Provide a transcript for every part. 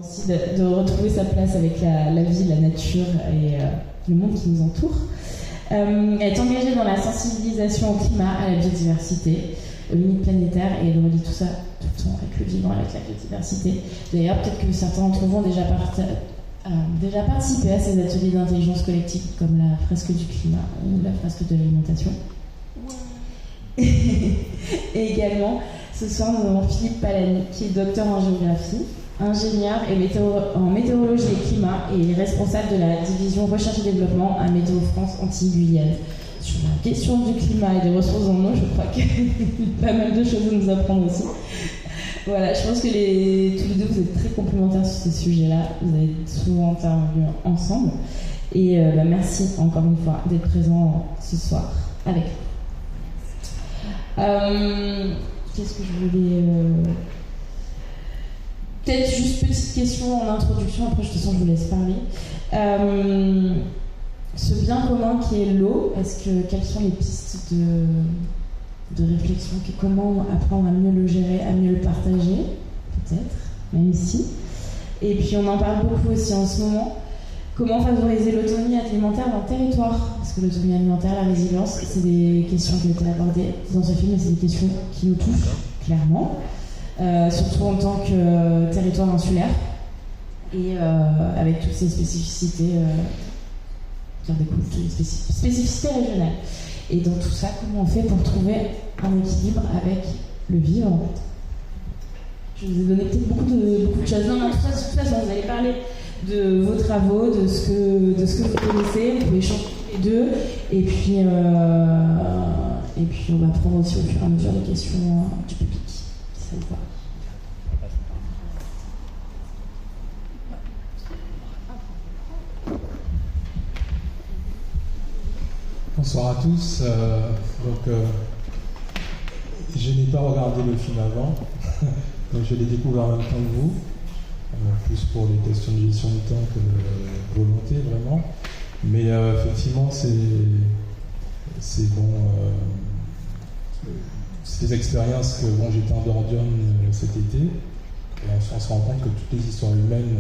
Aussi de retrouver sa place avec la vie, la nature et le monde qui nous entoure. Elle est engagée dans la sensibilisation au climat, à la biodiversité, aux limites planétaires et elle relie tout ça tout le temps avec le vivant, avec la biodiversité. D'ailleurs, peut-être que certains d'entre vous ont déjà participé à ces ateliers d'intelligence collective comme la fresque du climat ou la fresque de l'alimentation. Ouais. Et également, ce soir, nous avons Philippe Palani, qui est docteur en géographie, ingénieur en météorologie et climat et responsable de la division recherche et développement à Météo France Antilles-Guyane. Sur la question du climat et des ressources en eau, je crois qu'il y a pas mal de choses à nous apprendre aussi. Voilà, je pense que tous les deux, vous êtes très complémentaires sur ces sujets-là. Vous avez souvent intervenu ensemble. Et merci encore une fois d'être présents ce soir avec nous. Qu'est-ce que je voulais... Peut-être juste petite question en introduction, après de toute façon je vous laisse parler. Ce bien commun qui est l'eau, quelles sont les pistes de réflexion, comment apprendre à mieux le gérer, à mieux le partager, peut-être, même ici. Et puis on en parle beaucoup aussi en ce moment. Comment favoriser l'autonomie alimentaire dans le territoire? Parce que l'autonomie alimentaire, la résilience, c'est des questions qui ont été abordées dans ce film, mais c'est des questions qui nous touchent clairement. Surtout en tant que territoire insulaire et avec toutes ces spécificités qui en découlent, toutes les spécificités régionales. Et dans tout ça, comment on fait pour trouver un équilibre avec le vivre? Je vous ai donné peut-être beaucoup de choses. Non, tout ça, de toute façon, vous allez parler de vos travaux, de ce que vous connaissez, vous pouvez échanger les deux, et puis on va prendre aussi au fur et à mesure les questions du public. Ça vous va. Bonsoir à tous. Je n'ai pas regardé le film avant, donc je l'ai découvert en même temps que vous, plus pour les questions de gestion du temps que de volonté vraiment. Mais effectivement, c'est bon. C'est des expériences que j'étais en Dordogne cet été, et on se rend compte que toutes les histoires humaines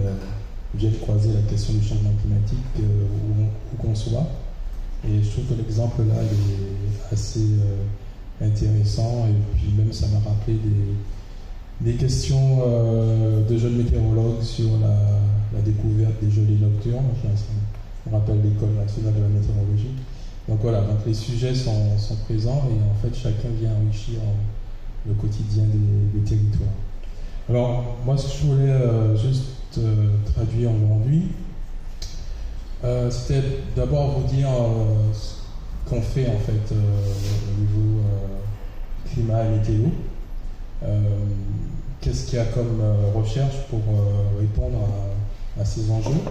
viennent croiser la question du changement climatique où qu'on soit. Et je trouve que l'exemple là est assez intéressant, et puis même ça m'a rappelé des questions de jeunes météorologues sur la découverte des gelées nocturnes. Ça me rappelle l'École nationale de la météorologie. Donc voilà, donc les sujets sont présents et en fait chacun vient enrichir le quotidien des territoires. Alors moi ce que je voulais juste traduire aujourd'hui, c'était d'abord vous dire ce qu'on fait en fait au niveau climat et météo. Qu'est-ce qu'il y a comme recherche pour répondre à ces enjeux,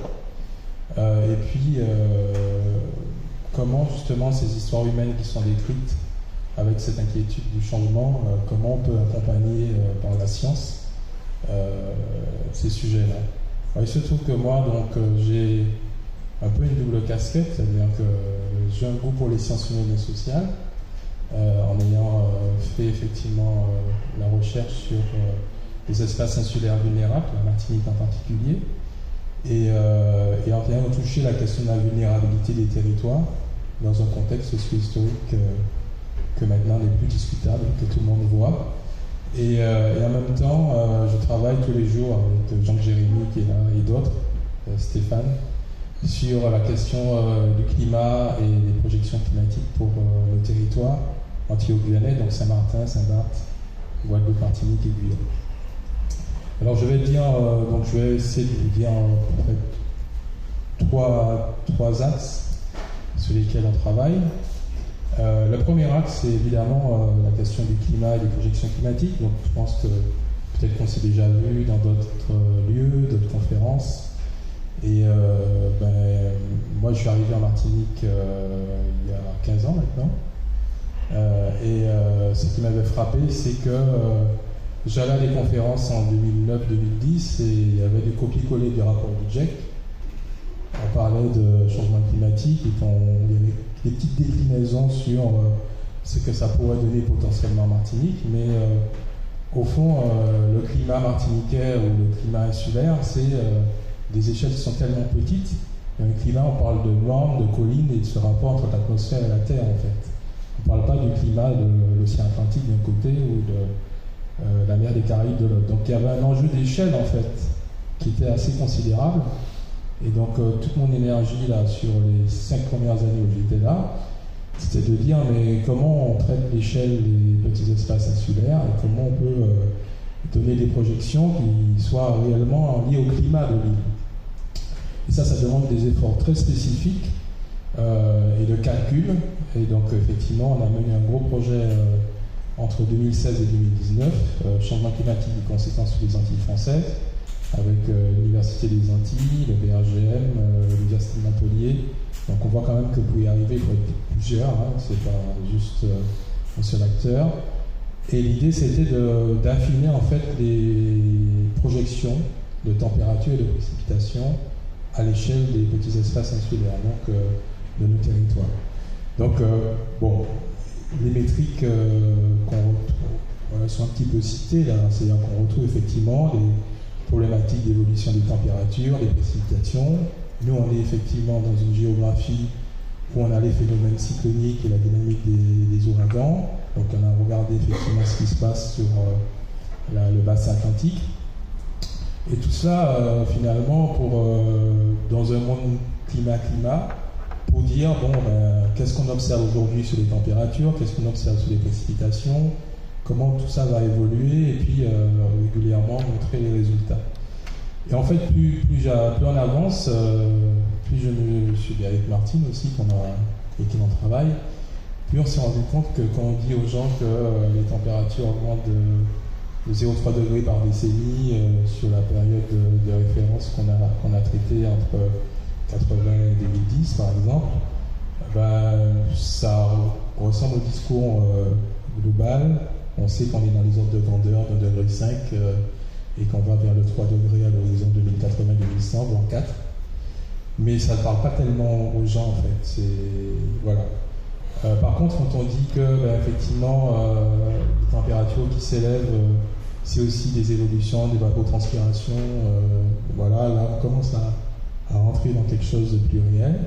et puis comment justement ces histoires humaines qui sont décrites avec cette inquiétude du changement, comment on peut accompagner par la science ces sujets-là. Alors, il se trouve que moi j'ai un peu une double casquette, c'est-à-dire que j'ai un goût pour les sciences humaines et sociales, en ayant fait effectivement la recherche sur les espaces insulaires vulnérables, la Martinique en particulier, et en ayant touché la question de la vulnérabilité des territoires dans un contexte socio-historique que maintenant n'est plus discutable, que tout le monde voit. Et en même temps, je travaille tous les jours avec Jean-Jérémy qui est là et d'autres, Stéphane, sur la question du climat et des projections climatiques pour le territoire antilo-guyanais, donc Saint-Martin, Saint-Barth, Guadeloupe, Martinique et Guyane. Alors je vais essayer de vous dire en fait trois axes sur lesquels on travaille. Le premier axe, c'est évidemment la question du climat et des projections climatiques. Donc je pense que peut-être qu'on s'est déjà vu dans d'autres lieux, d'autres conférences. Et moi, je suis arrivé en Martinique il y a 15 ans maintenant. Ce qui m'avait frappé, c'est que j'allais à des conférences en 2009-2010 et il y avait des copies-collées du rapport du GIEC. On parlait de changement climatique et il y avait des petites déclinaisons sur ce que ça pourrait donner potentiellement en Martinique, mais au fond, le climat martiniquais ou le climat insulaire, c'est des échelles qui sont tellement petites. Dans le climat, on parle de normes, de collines et de ce rapport entre l'atmosphère et la Terre, en fait. On ne parle pas du climat de l'océan Atlantique d'un côté ou de la mer des Caraïbes de l'autre. Donc il y avait un enjeu d'échelle, en fait, qui était assez considérable. Et donc toute mon énergie là, sur les 5 premières années où j'étais là, c'était de dire mais comment on traite l'échelle des petits espaces insulaires et comment on peut donner des projections qui soient réellement liées au climat de l'île. Et ça demande des efforts très spécifiques et de calcul. Et donc effectivement, on a mené un gros projet entre 2016 et 2019, changement climatique des conséquences sur les Antilles françaises, avec l'Université des Antilles, le BRGM, l'Université de Montpellier. Donc on voit quand même que pour y arriver, il faut être plusieurs, hein, c'est pas juste un seul acteur. Et l'idée, c'était d'affiner en fait les projections de température et de précipitation à l'échelle des petits espaces insulaires, donc de nos territoires. Donc, bon, les métriques qu'on retrouve sont un petit peu citées là, c'est-à-dire qu'on retrouve effectivement des problématiques d'évolution des températures, des précipitations. Nous, on est effectivement dans une géographie où on a les phénomènes cycloniques et la dynamique des ouragans. Donc, on a regardé effectivement ce qui se passe sur le bassin atlantique. Et tout cela, finalement, dans un monde climat, pour dire, bon, qu'est-ce qu'on observe aujourd'hui sur les températures, qu'est-ce qu'on observe sur les précipitations, comment tout ça va évoluer, et puis régulièrement montrer les résultats. Et en fait, plus on avance, plus je suis avec Martine aussi, et qui en travaille, plus on s'est rendu compte que quand on dit aux gens que les températures augmentent de 0,3 degrés par décennie sur la période de référence qu'on a traitée entre 80 et 2010 par exemple, ça ressemble au discours global. On sait qu'on est dans les ordres de grandeur de 1,5 degré et qu'on va vers le 3 degrés à l'horizon 2080-2100, voire 4. Mais ça ne parle pas tellement aux gens en fait. Voilà. Par contre, quand on dit que effectivement les températures qui s'élèvent, c'est aussi des évolutions, des évapotranspiration, voilà, là on commence à rentrer dans quelque chose de plus réel.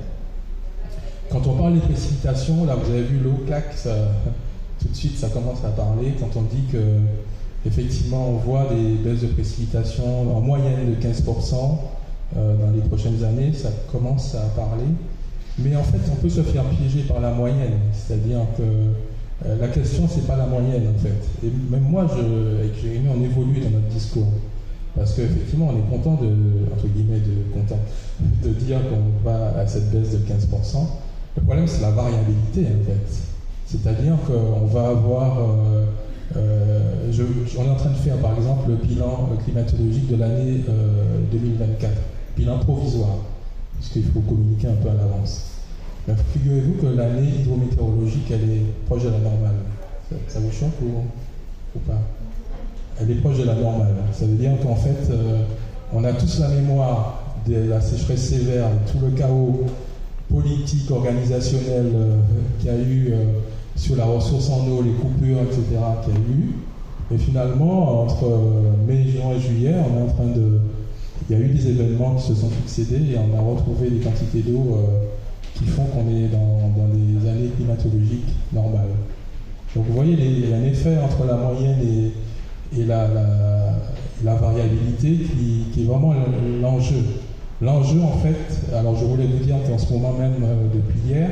Quand on parle des précipitations, là vous avez vu l'eau claque, tout de suite ça commence à parler. Quand on dit que effectivement on voit des baisses de précipitations en moyenne de 15% dans les prochaines années, ça commence à parler. Mais en fait, on peut se faire piéger par la moyenne, c'est-à-dire que la question, c'est pas la moyenne en fait. Et même moi, avec Jérémy, on évolue dans notre discours. Parce qu'effectivement, on est content de dire qu'on va à cette baisse de 15%. Le problème, c'est la variabilité en fait. C'est-à-dire qu'on va avoir... on est en train de faire par exemple le bilan climatologique de l'année 2024, bilan provisoire, parce qu'il faut communiquer un peu à l'avance. Figurez-vous que l'année hydrométéorologique, elle est proche de la normale. Ça vous choque ou pas? Elle est proche de la normale. Ça veut dire qu'en fait, on a tous la mémoire de la sécheresse sévère, tout le chaos politique, organisationnel qu'il y a eu sur la ressource en eau, les coupures, etc., qu'il y a eu. Et finalement, entre mai, juin et juillet, il y a eu des événements qui se sont succédés et on a retrouvé des quantités d'eau qui font qu'on est dans des années climatologiques normales. Donc vous voyez, il y a un effet entre la moyenne et la variabilité qui est vraiment l'enjeu. L'enjeu, en fait, alors je voulais vous dire qu'en ce moment même, depuis hier,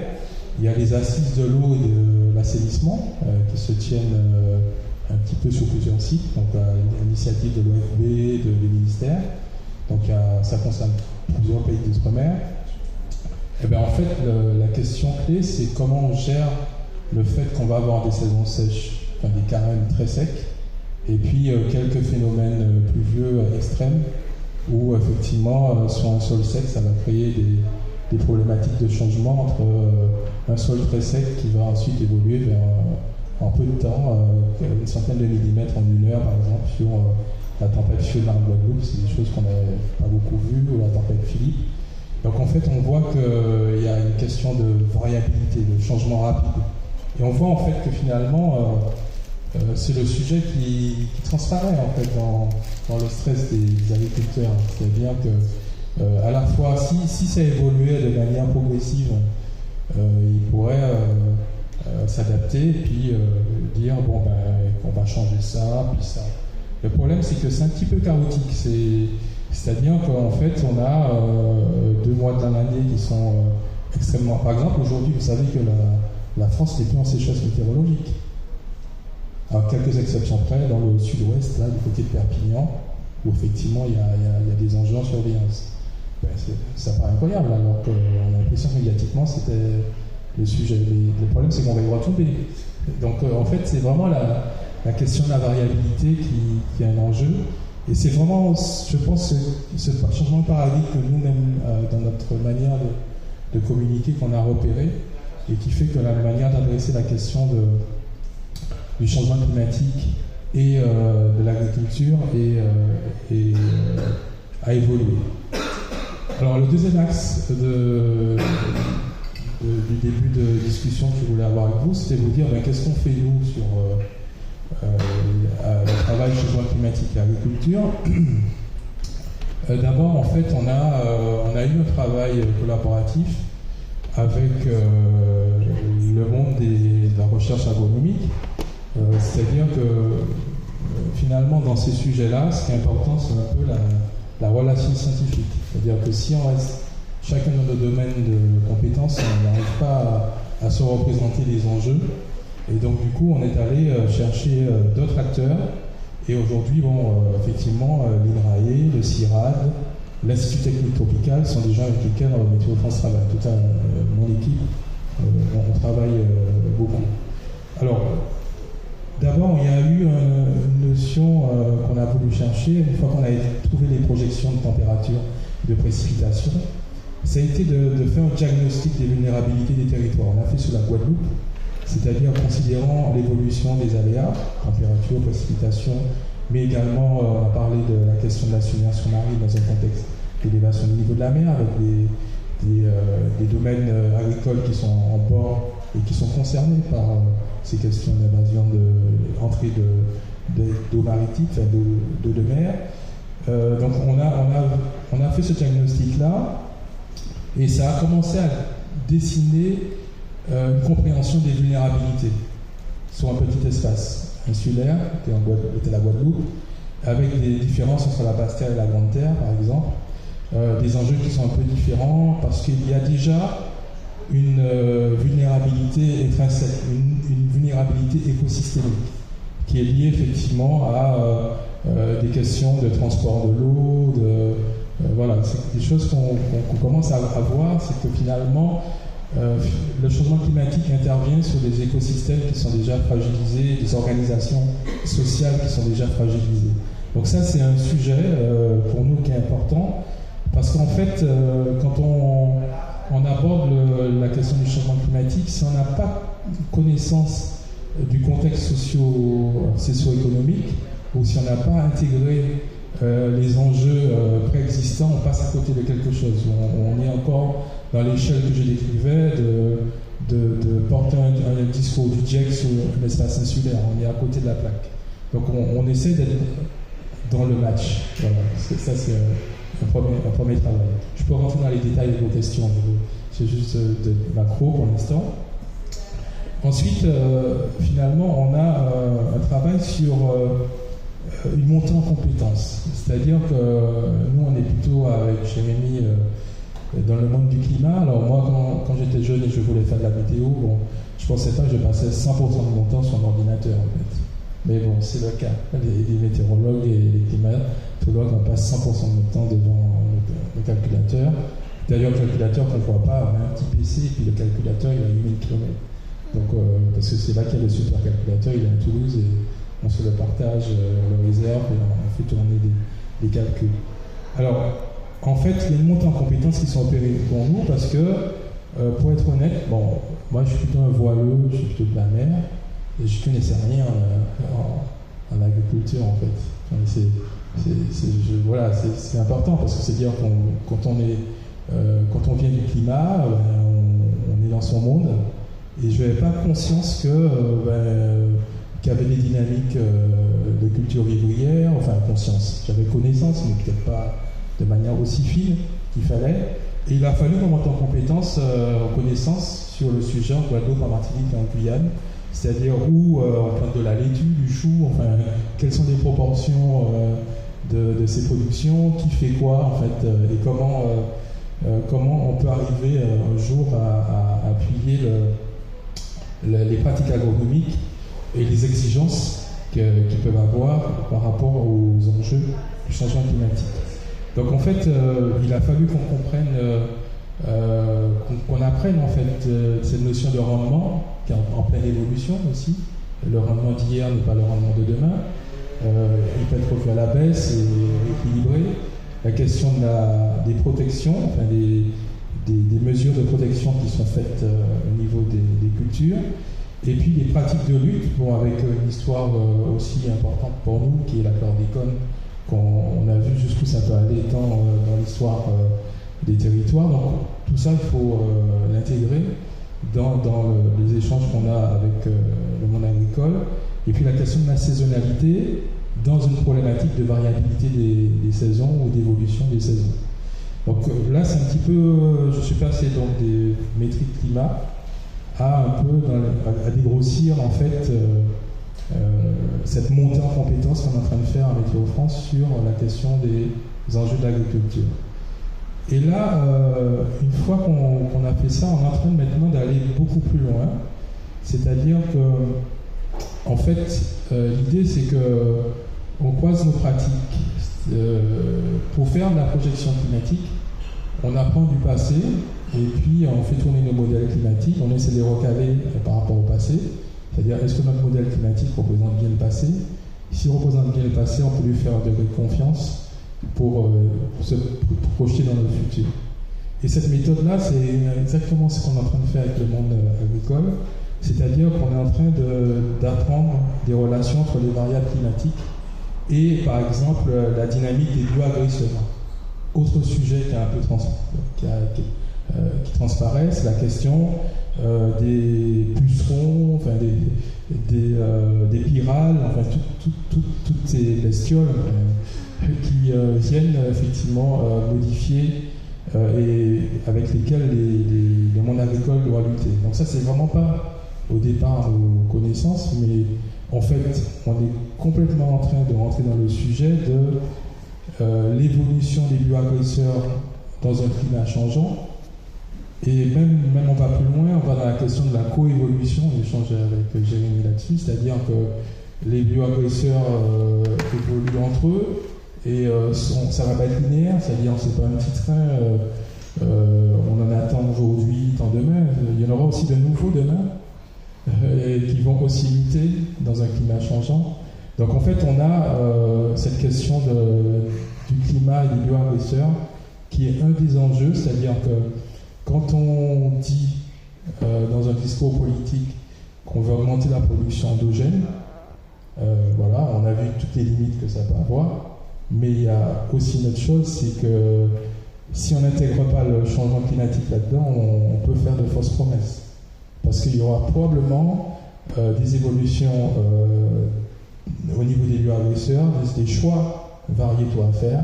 il y a les assises de l'eau et de l'assainissement qui se tiennent un petit peu sur plusieurs sites, donc à l'initiative de l'OFB, des ministères. Donc ça concerne plusieurs pays d'outre-mer. Et bien en fait, la question clé, c'est comment on gère le fait qu'on va avoir des saisons sèches, enfin des carèmes très secs, et puis quelques phénomènes pluvieux extrêmes, où effectivement, sur un sol sec, ça va créer des problématiques de changement entre un sol très sec qui va ensuite évoluer vers, en peu de temps, une centaine de millimètres en une heure, par exemple, sur la tempête Fiona en Guadeloupe, c'est des choses qu'on n'avait pas beaucoup vues, ou la tempête Philippe. Donc en fait, on voit qu'il y a une question de variabilité, de changement rapide. Et on voit en fait que finalement, c'est le sujet qui transparaît en fait dans le stress des agriculteurs. C'est-à-dire que à la fois, si ça évoluait de manière progressive, ils pourraient s'adapter et puis dire bon on va changer ça, puis ça. Le problème c'est que c'est un petit peu chaotique. C'est-à-dire qu'en fait on a 2 mois de l'année qui sont extrêmement. Par exemple aujourd'hui vous savez que la France n'est plus en sécheresse météorologique. Alors, quelques exceptions près, dans le sud-ouest, là, du côté de Perpignan, où effectivement il y a des enjeux en surveillance. Ça paraît incroyable, alors qu'on a l'impression que médiatiquement c'était le sujet. Le problème, c'est qu'on va y retomber. Donc, en fait, c'est vraiment la question de la variabilité qui est un enjeu. Et c'est vraiment, je pense, ce changement de paradigme que nous-mêmes, dans notre manière de communiquer, qu'on a repéré, et qui fait que la manière d'adresser la question du changement climatique et de l'agriculture a évolué. Alors le deuxième axe du début de discussion que je voulais avoir avec vous, c'était vous dire qu'est-ce qu'on fait nous sur le travail changement climatique et agriculture. D'abord en fait on a eu un travail collaboratif avec le monde de la recherche agronomique. C'est-à-dire que finalement dans ces sujets-là, ce qui est important, c'est un peu la relation scientifique. C'est-à-dire que si on reste chacun dans nos domaines de compétences, on n'arrive pas à se représenter les enjeux. Et donc du coup, on est allé chercher d'autres acteurs. Et aujourd'hui, effectivement, l'INRAE, le CIRAD, l'Institut technique tropical sont des gens avec lesquels Météo France travaille. Tout à mon équipe, on travaille beaucoup. Alors, d'abord, il y a eu une notion qu'on a voulu chercher, une fois qu'on a trouvé les projections de température, de précipitation, ça a été de faire un diagnostic des vulnérabilités des territoires. On l'a fait sur la Guadeloupe, c'est-à-dire en considérant l'évolution des aléas, température, précipitation, mais également on a parlé de la question de la submersion marine dans un contexte d'élévation du niveau de la mer, avec des domaines agricoles qui sont en bord et qui sont concernés par ces questions d'invasion d'entrée d'eau maritime, enfin d'eau de mer. Donc on a fait ce diagnostic-là et ça a commencé à dessiner une compréhension des vulnérabilités sur un petit espace insulaire, qui était la Guadeloupe, avec des différences entre la basse terre et la grande terre, par exemple, des enjeux qui sont un peu différents, parce qu'il y a déjà une vulnérabilité intrinsèque, une vulnérabilité écosystémique, qui est liée effectivement à des questions de transport de l'eau, voilà, c'est des choses qu'on commence à voir, c'est que finalement, le changement climatique intervient sur des écosystèmes qui sont déjà fragilisés, des organisations sociales qui sont déjà fragilisées. Donc ça, c'est un sujet pour nous qui est important, parce qu'en fait, quand on aborde la question du changement climatique, si on n'a pas connaissance du contexte socio-économique, ou si on n'a pas intégré les enjeux préexistants, on passe à côté de quelque chose. On est encore dans l'échelle que je décrivais de porter un discours du GIEC sur l'espace insulaire. On est à côté de la plaque. Donc on essaie d'être dans le match. Voilà. Ça, c'est un premier travail. Je peux rentrer dans les détails de vos questions. C'est juste de macro pour l'instant. Ensuite, finalement, on a un travail sur une montée en compétences. C'est-à-dire que nous, on est plutôt avec Jérémy dans le monde du climat. Alors moi, quand j'étais jeune et je voulais faire de la météo, je pensais pas que je passais 100% de mon temps sur un ordinateur, en fait. Mais bon, c'est le cas. Les météorologues et les climatologues, on passe 100% de notre temps devant le calculateur. D'ailleurs, le calculateur qu'on ne voit pas, on a un petit PC, et puis le calculateur, il a 8000 km. Donc, parce que c'est là qu'il y a le supercalculateur, il est à Toulouse, et on se le partage, on le réserve, et on fait tourner des calculs. Alors, en fait, il y a une montée en compétences qui sont opérées pour nous, parce que, pour être honnête, moi je suis plutôt un voileux, je suis plutôt de la mer, et je ne connaissais rien en agriculture, en fait. Voilà, c'est important, parce que c'est dire quand on vient du climat, on est dans son monde, et je n'avais pas conscience que qui avait des dynamiques de culture vivrière, enfin conscience. J'avais connaissance, mais peut-être pas de manière aussi fine qu'il fallait. Et il a fallu qu'on monte en compétence, en connaissance sur le sujet en Guadeloupe, en Martinique et en Guyane, c'est-à-dire où on plante de la laitue, du chou, enfin quelles sont les proportions de ces productions, qui fait quoi en fait, et comment on peut arriver un jour à appuyer les pratiques agronomiques et les exigences qu'ils peuvent avoir par rapport aux enjeux du changement climatique. Donc en fait, il a fallu qu'on comprenne, qu'on apprenne en fait cette notion de rendement, qui est en pleine évolution aussi. Le rendement d'hier n'est pas le rendement de demain. Il peut être revu à la baisse et équilibré. La question des protections, enfin des mesures de protection qui sont faites au niveau des cultures. Et puis des pratiques de lutte, avec une histoire aussi importante pour nous, qui est la chlordécone, qu'on a vu jusqu'où ça peut aller dans l'histoire des territoires. Donc tout ça, il faut l'intégrer dans les échanges qu'on a avec le monde agricole. Et puis la question de la saisonnalité dans une problématique de variabilité des saisons ou d'évolution des saisons. Donc là, c'est un petit peu, je suis passé donc des métriques climat à dégrossir en fait cette montée en compétences qu'on est en train de faire à Météo France sur la question des enjeux de l'agriculture. Et là, une fois qu'on a fait ça, on est en train maintenant d'aller beaucoup plus loin. C'est-à-dire que, en fait, l'idée c'est qu'on croise nos pratiques. Pour faire de la projection climatique, on apprend du passé et puis on fait tourner nos modèles climatiques, on essaie de les recaler par rapport au passé. C'est-à-dire, est-ce que notre modèle climatique représente bien le passé? S'il représente bien le passé, on peut lui faire un degré de confiance pour se projeter dans le futur. Et cette méthode-là, c'est exactement ce qu'on est en train de faire avec le monde agricole, c'est-à-dire qu'on est en train d'apprendre des relations entre les variables climatiques et, par exemple, la dynamique des bioagresseurs. Autre sujet qui est un peu qui transparaît, c'est la question des pucerons, enfin des pyrales, enfin toutes ces bestioles qui viennent effectivement modifier et avec lesquelles le monde agricole doit lutter. Donc ça, c'est vraiment pas au départ nos connaissances, mais en fait, on est complètement en train de rentrer dans le sujet de l'évolution des bioagresseurs dans un climat changeant. Et même on va plus loin, on va dans la question de la coévolution, on échange avec Jérémy là-dessus, c'est-à-dire que les bioagresseurs évoluent entre eux et ça va pas être linéaire, c'est-à-dire c'est pas un petit train, on en attend aujourd'hui, tant demain, il y en aura aussi de nouveaux demain qui vont aussi lutter dans un climat changeant. Donc en fait on a cette question du climat et des bioagresseurs qui est un des enjeux, c'est-à-dire que quand on dit dans un discours politique qu'on veut augmenter la production endogène, voilà, on a vu toutes les limites que ça peut avoir, mais il y a aussi une autre chose, c'est que si on n'intègre pas le changement climatique là-dedans, on peut faire de fausses promesses. Parce qu'il y aura probablement des évolutions au niveau des bioagresseurs, des choix variétaux à faire,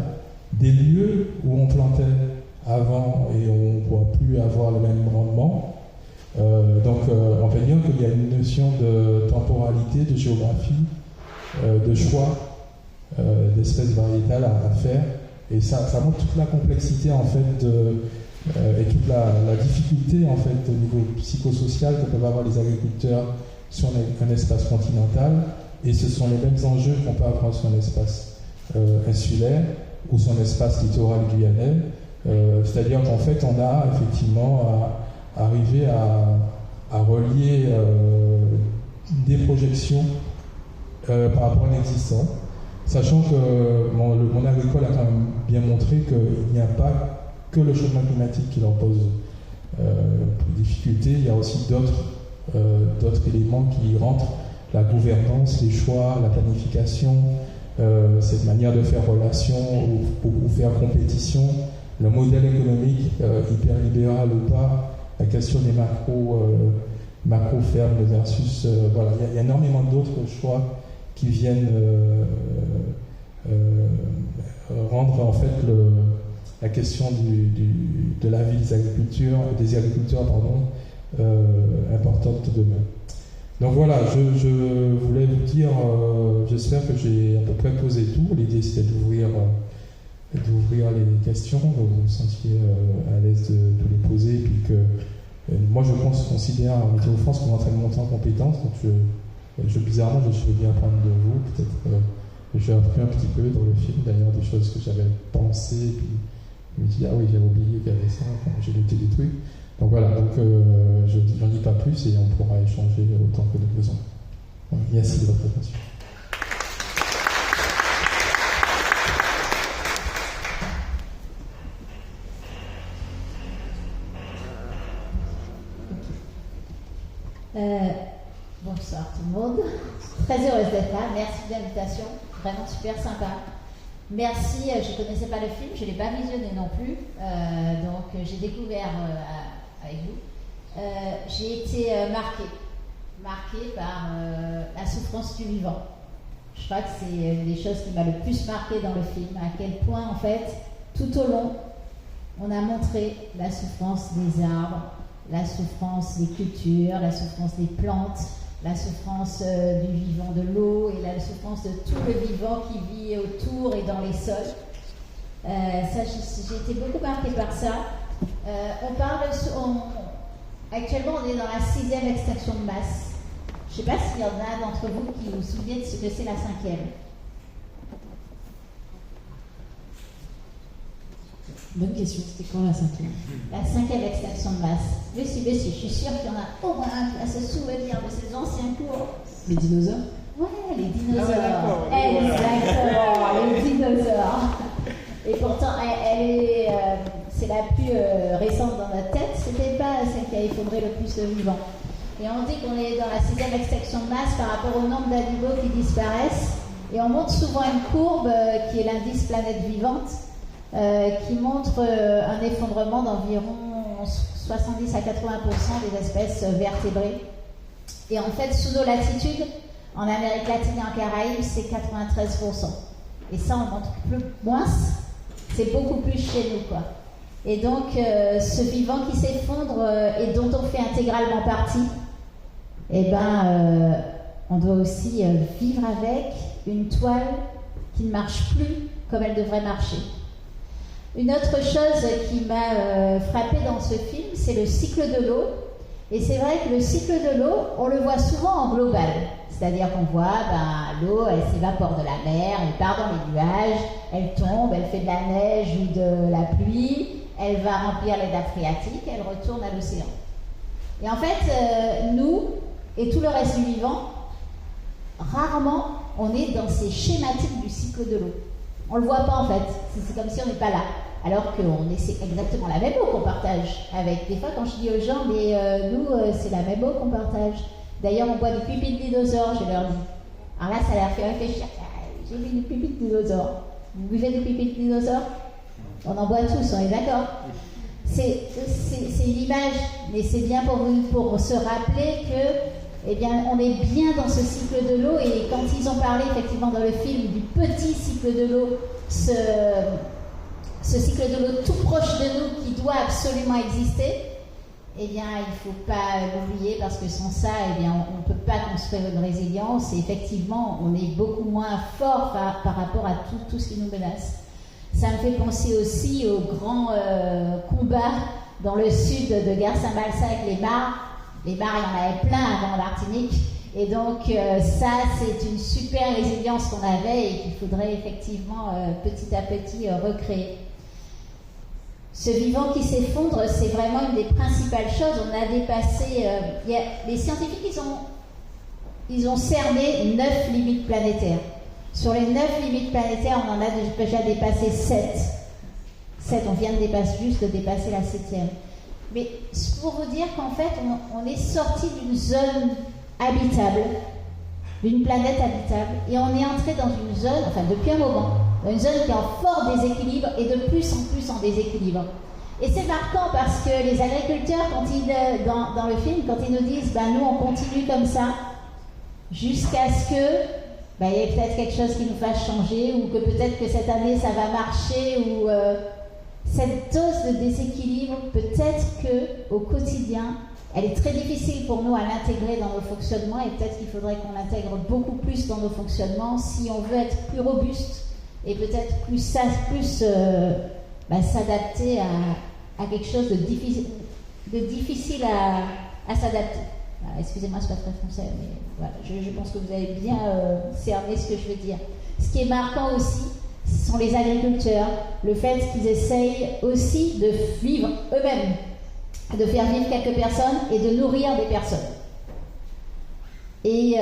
des lieux où on plantait avant et on ne pourra plus avoir le même rendement. Donc on peut dire qu'il y a une notion de temporalité, de géographie, de choix d'espèces variétales à faire. Et ça montre toute la complexité en fait et toute la difficulté en fait au niveau psychosocial que peuvent avoir les agriculteurs sur un espace continental. Et ce sont les mêmes enjeux qu'on peut avoir sur un espace insulaire ou sur un espace littoral guyanais. C'est-à-dire qu'en fait, on a effectivement à arriver à relier des projections par rapport à l'existant, sachant que le monde agricole a quand même bien montré qu'il n'y a pas que le changement climatique qui leur pose difficulté, il y a aussi d'autres éléments qui rentrent, la gouvernance, les choix, la planification, cette manière de faire relation ou faire compétition, le modèle économique hyper libéral ou pas, la question des macro macro-ferme versus... voilà, il y a énormément d'autres choix qui viennent rendre en fait la question de la vie des agriculteurs importante demain. Donc voilà, je voulais vous dire, j'espère que j'ai à peu près posé tout. L'idée c'était d'ouvrir les questions, que vous vous sentiez à l'aise de les poser, et puis que moi je considère Météo France comme en train de monter en compétence, donc bizarrement je suis bien apprendre de vous, peut-être j'ai appris un petit peu dans le film d'ailleurs des choses que j'avais pensées, puis je me dis ah oui j'avais oublié qu'il y avait ça, enfin, j'ai noté des trucs. Donc voilà, je n'en dis pas plus et on pourra échanger autant que nous besoin. Voilà, merci de votre attention. Bonsoir tout le monde. Très heureuse d'être là. Merci de l'invitation. Vraiment super sympa. Merci. Je ne connaissais pas le film, je ne l'ai pas visionné non plus. Donc j'ai découvert avec vous. J'ai été marquée par la souffrance du vivant. Je crois que c'est une des choses qui m'a le plus marquée dans le film, à quel point en fait, tout au long, on a montré la souffrance des arbres, la souffrance des cultures, la souffrance des plantes, la souffrance du vivant de l'eau et la souffrance de tout le vivant qui vit autour et dans les sols. J'ai été beaucoup marquée par ça. Actuellement, on est dans la 6e extinction de masse. Je ne sais pas s'il y en a d'entre vous qui vous souviennent de ce que c'est la 5e. Bonne question, c'était quand la 5e? La 5e extinction de masse. Mais si, je suis sûre qu'il y en a au moins un qui va se souvenir de ces anciens cours. Les dinosaures? Ouais, les dinosaures. Exactement, les dinosaures. Et pourtant, c'est la plus récente dans notre tête. C'était pas celle qui a effondré le plus de vivants. Et on dit qu'on est dans la 6e extinction de masse par rapport au nombre d'animaux qui disparaissent. Et on montre souvent une courbe qui est l'indice planète vivante, qui montre un effondrement d'environ 70 à 80% des espèces vertébrées. Et en fait, sous nos latitudes, en Amérique latine et en Caraïbes, c'est 93%. Et ça, on montre moins, c'est beaucoup plus chez nous, quoi. Et donc, ce vivant qui s'effondre et dont on fait intégralement partie, on doit aussi vivre avec une toile qui ne marche plus comme elle devrait marcher. Une autre chose qui m'a frappée dans ce film, c'est le cycle de l'eau. Et c'est vrai que le cycle de l'eau, on le voit souvent en global. C'est-à-dire qu'on voit l'eau, elle s'évapore de la mer, elle part dans les nuages, elle tombe, elle fait de la neige ou de la pluie, elle va remplir les nappes phréatiques, elle retourne à l'océan. Et en fait, nous et tout le reste du vivant, rarement on est dans ces schématiques du cycle de l'eau. On ne le voit pas en fait, c'est comme si on n'est pas là. Alors c'est exactement la même eau qu'on partage avec. Des fois quand je dis aux gens, nous c'est la même eau qu'on partage. D'ailleurs on boit du pipi de dinosaure, je leur dis. Alors là ça leur fait réfléchir, j'ai bu du pipi de dinosaure. Vous buvez du pipi de dinosaure? On en boit tous, on est d'accord? C'est une image, mais c'est bien pour se rappeler que on est bien dans ce cycle de l'eau. Et quand ils ont parlé effectivement dans le film du petit cycle de l'eau, ce cycle de l'eau tout proche de nous qui doit absolument exister, il ne faut pas l'oublier parce que sans ça, on ne peut pas construire une résilience et effectivement, on est beaucoup moins fort par rapport à tout ce qui nous menace. Ça me fait penser aussi au grand combat dans le sud de Gare-Saint-Balsas avec les mares. Les mares, il y en avait plein avant Martinique. Et donc, ça, c'est une super résilience qu'on avait et qu'il faudrait effectivement petit à petit recréer. Ce vivant qui s'effondre, c'est vraiment une des principales choses. On a dépassé... les scientifiques, ils ont cerné 9 limites planétaires. Sur les 9 limites planétaires, on en a déjà dépassé 7. 7, on vient juste de dépasser la 7e. Mais pour vous dire qu'en fait, on est sorti d'une zone habitable, d'une planète habitable, et on est entré dans une zone, enfin depuis un moment, dans une zone qui est en fort déséquilibre et de plus en plus en déséquilibre. Et c'est marquant parce que les agriculteurs, quand ils, dans le film, quand ils nous disent ben, nous on continue comme ça jusqu'à ce que ben, il y ait peut-être quelque chose qui nous fasse changer ou que peut-être que cette année ça va marcher ou cette dose de déséquilibre, peut-être qu'au quotidien, elle est très difficile pour nous à l'intégrer dans nos fonctionnements et peut-être qu'il faudrait qu'on l'intègre beaucoup plus dans nos fonctionnements si on veut être plus robuste et peut-être plus s'adapter à quelque chose de difficile à s'adapter. Voilà, excusez-moi, c'est pas très français, mais voilà, je pense que vous avez bien cerné ce que je veux dire. Ce qui est marquant aussi, ce sont les agriculteurs, le fait qu'ils essayent aussi de vivre eux-mêmes, de faire vivre quelques personnes et de nourrir des personnes. Et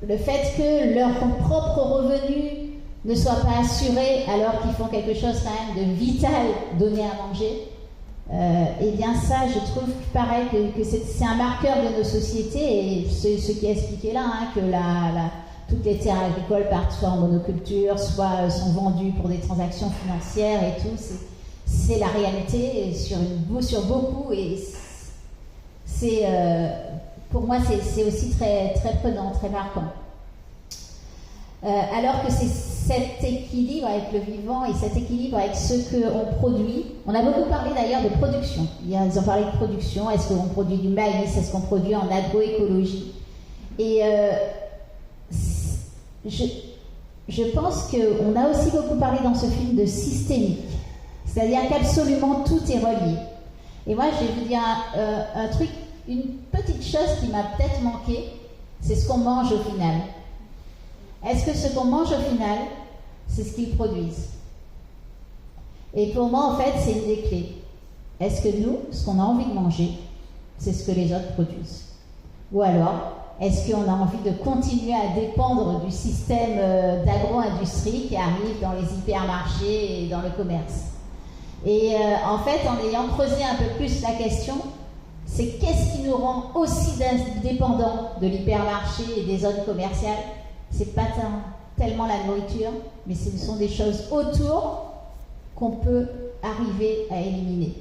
le fait que leur propre revenu ne soit pas assuré alors qu'ils font quelque chose quand même de vital, donner à manger, et bien ça, je trouve pareil que c'est un marqueur de nos sociétés et ce qui est expliqué là, hein, que toutes les terres agricoles partent soit en monoculture, soit sont vendues pour des transactions financières et tout. C'est la réalité sur beaucoup et pour moi c'est aussi très, très prenant, très marquant. Alors que c'est cet équilibre avec le vivant et cet équilibre avec ce qu'on produit. On a beaucoup parlé d'ailleurs de production. Ils ont parlé de production. Est-ce qu'on produit du maïs? Est-ce qu'on produit en agroécologie? Et je pense qu'on a aussi beaucoup parlé dans ce film de systémique. C'est-à-dire qu'absolument tout est relié. Et moi, je vais vous dire un truc, une petite chose qui m'a peut-être manqué, c'est ce qu'on mange au final. Est-ce que ce qu'on mange au final, c'est ce qu'ils produisent? Et pour moi, en fait, c'est une des clés. Est-ce que nous, ce qu'on a envie de manger, c'est ce que les autres produisent? Ou alors, est-ce qu'on a envie de continuer à dépendre du système d'agro-industrie qui arrive dans les hypermarchés et dans le commerce? Et en fait, en ayant creusé un peu plus la question, c'est qu'est-ce qui nous rend aussi dépendants de l'hypermarché et des zones commerciales? C'est pas tellement la nourriture, mais ce sont des choses autour qu'on peut arriver à éliminer.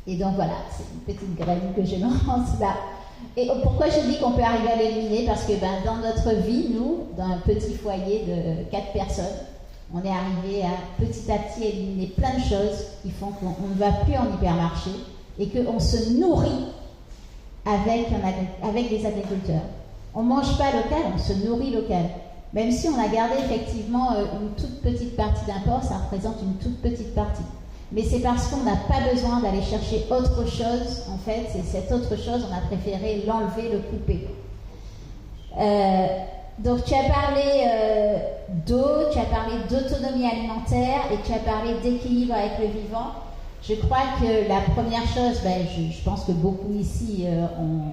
Et donc voilà, c'est une petite graine que je lance là. Et pourquoi je dis qu'on peut arriver à l'éliminer? Parce que dans notre vie, nous, dans un petit foyer de 4 personnes, on est arrivé à petit éliminer plein de choses qui font qu'on ne va plus en hypermarché et qu'on se nourrit avec des agriculteurs. On ne mange pas local, on se nourrit local. Même si on a gardé effectivement une toute petite partie d'import, ça représente une toute petite partie. Mais c'est parce qu'on n'a pas besoin d'aller chercher autre chose, en fait, c'est cette autre chose, on a préféré l'enlever, le couper. Donc tu as parlé d'eau, tu as parlé d'autonomie alimentaire et tu as parlé d'équilibre avec le vivant. Je crois que la première chose, je pense que beaucoup ici en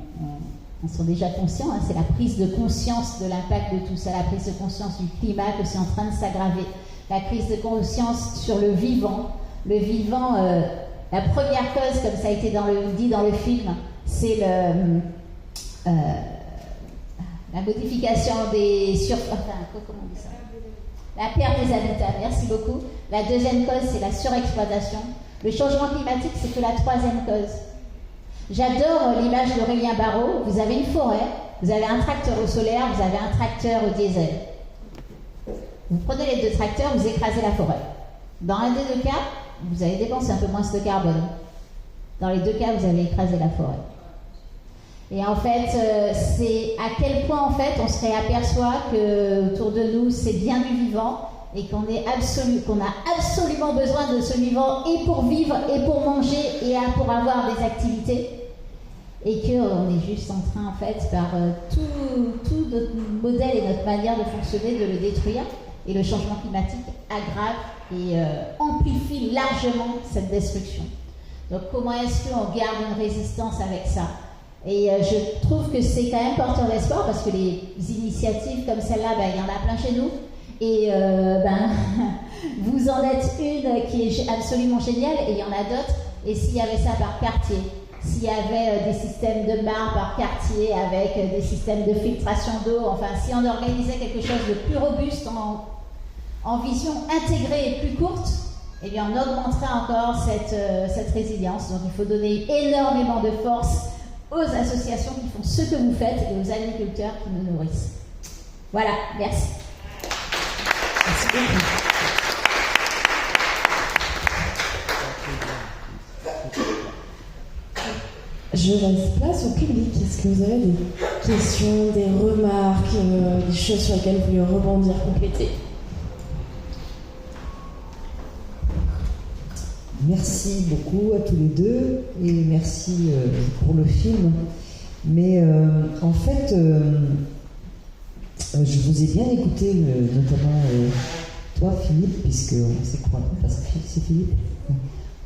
sont déjà conscients, hein, c'est la prise de conscience de l'impact de tout ça, la prise de conscience du climat que c'est en train de s'aggraver, la prise de conscience sur le vivant. Le vivant, la première cause, comme ça a été dit dans le film, c'est la modification des comment on dit ça? La perte des habitats, merci beaucoup. La deuxième cause, c'est la surexploitation. Le changement climatique, c'est que la troisième cause. J'adore l'image d'Aurélien Barraud. Vous avez une forêt, vous avez un tracteur au solaire, vous avez un tracteur au diesel. Vous prenez les deux tracteurs, vous écrasez la forêt. Dans un des deux cas, vous allez dépenser un peu moins de carbone. Dans les deux cas, vous avez écrasé la forêt. Et en fait, c'est à quel point en fait on se réaperçoit que autour de nous c'est bien du vivant et qu'on a absolument besoin de ce vivant et pour vivre et pour manger et pour avoir des activités, et qu'on est juste en train en fait par tout notre modèle et notre manière de fonctionner de le détruire, et le changement climatique aggrave et amplifie largement cette destruction. Donc comment est-ce qu'on garde une résistance avec ça? Et je trouve que c'est quand même porteur d'espoir parce que les initiatives comme celle-là, il y en a plein chez nous. Et vous en êtes une qui est absolument géniale et il y en a d'autres. Et s'il y avait ça par quartier, s'il y avait des systèmes de mares par quartier avec des systèmes de filtration d'eau, enfin si on organisait quelque chose de plus robuste en vision intégrée et plus courte, eh bien, on augmentera encore cette résilience. Donc il faut donner énormément de force aux associations qui font ce que vous faites et aux agriculteurs qui nous nourrissent. Voilà, merci. Merci beaucoup. Je laisse place au public. Est-ce que vous avez des questions, des remarques, des choses sur lesquelles vous voulez rebondir, compléter? Merci beaucoup à tous les deux et merci pour le film. Mais en fait, je vous ai bien écouté, notamment toi, Philippe, puisque on s'est croisés. C'est Philippe.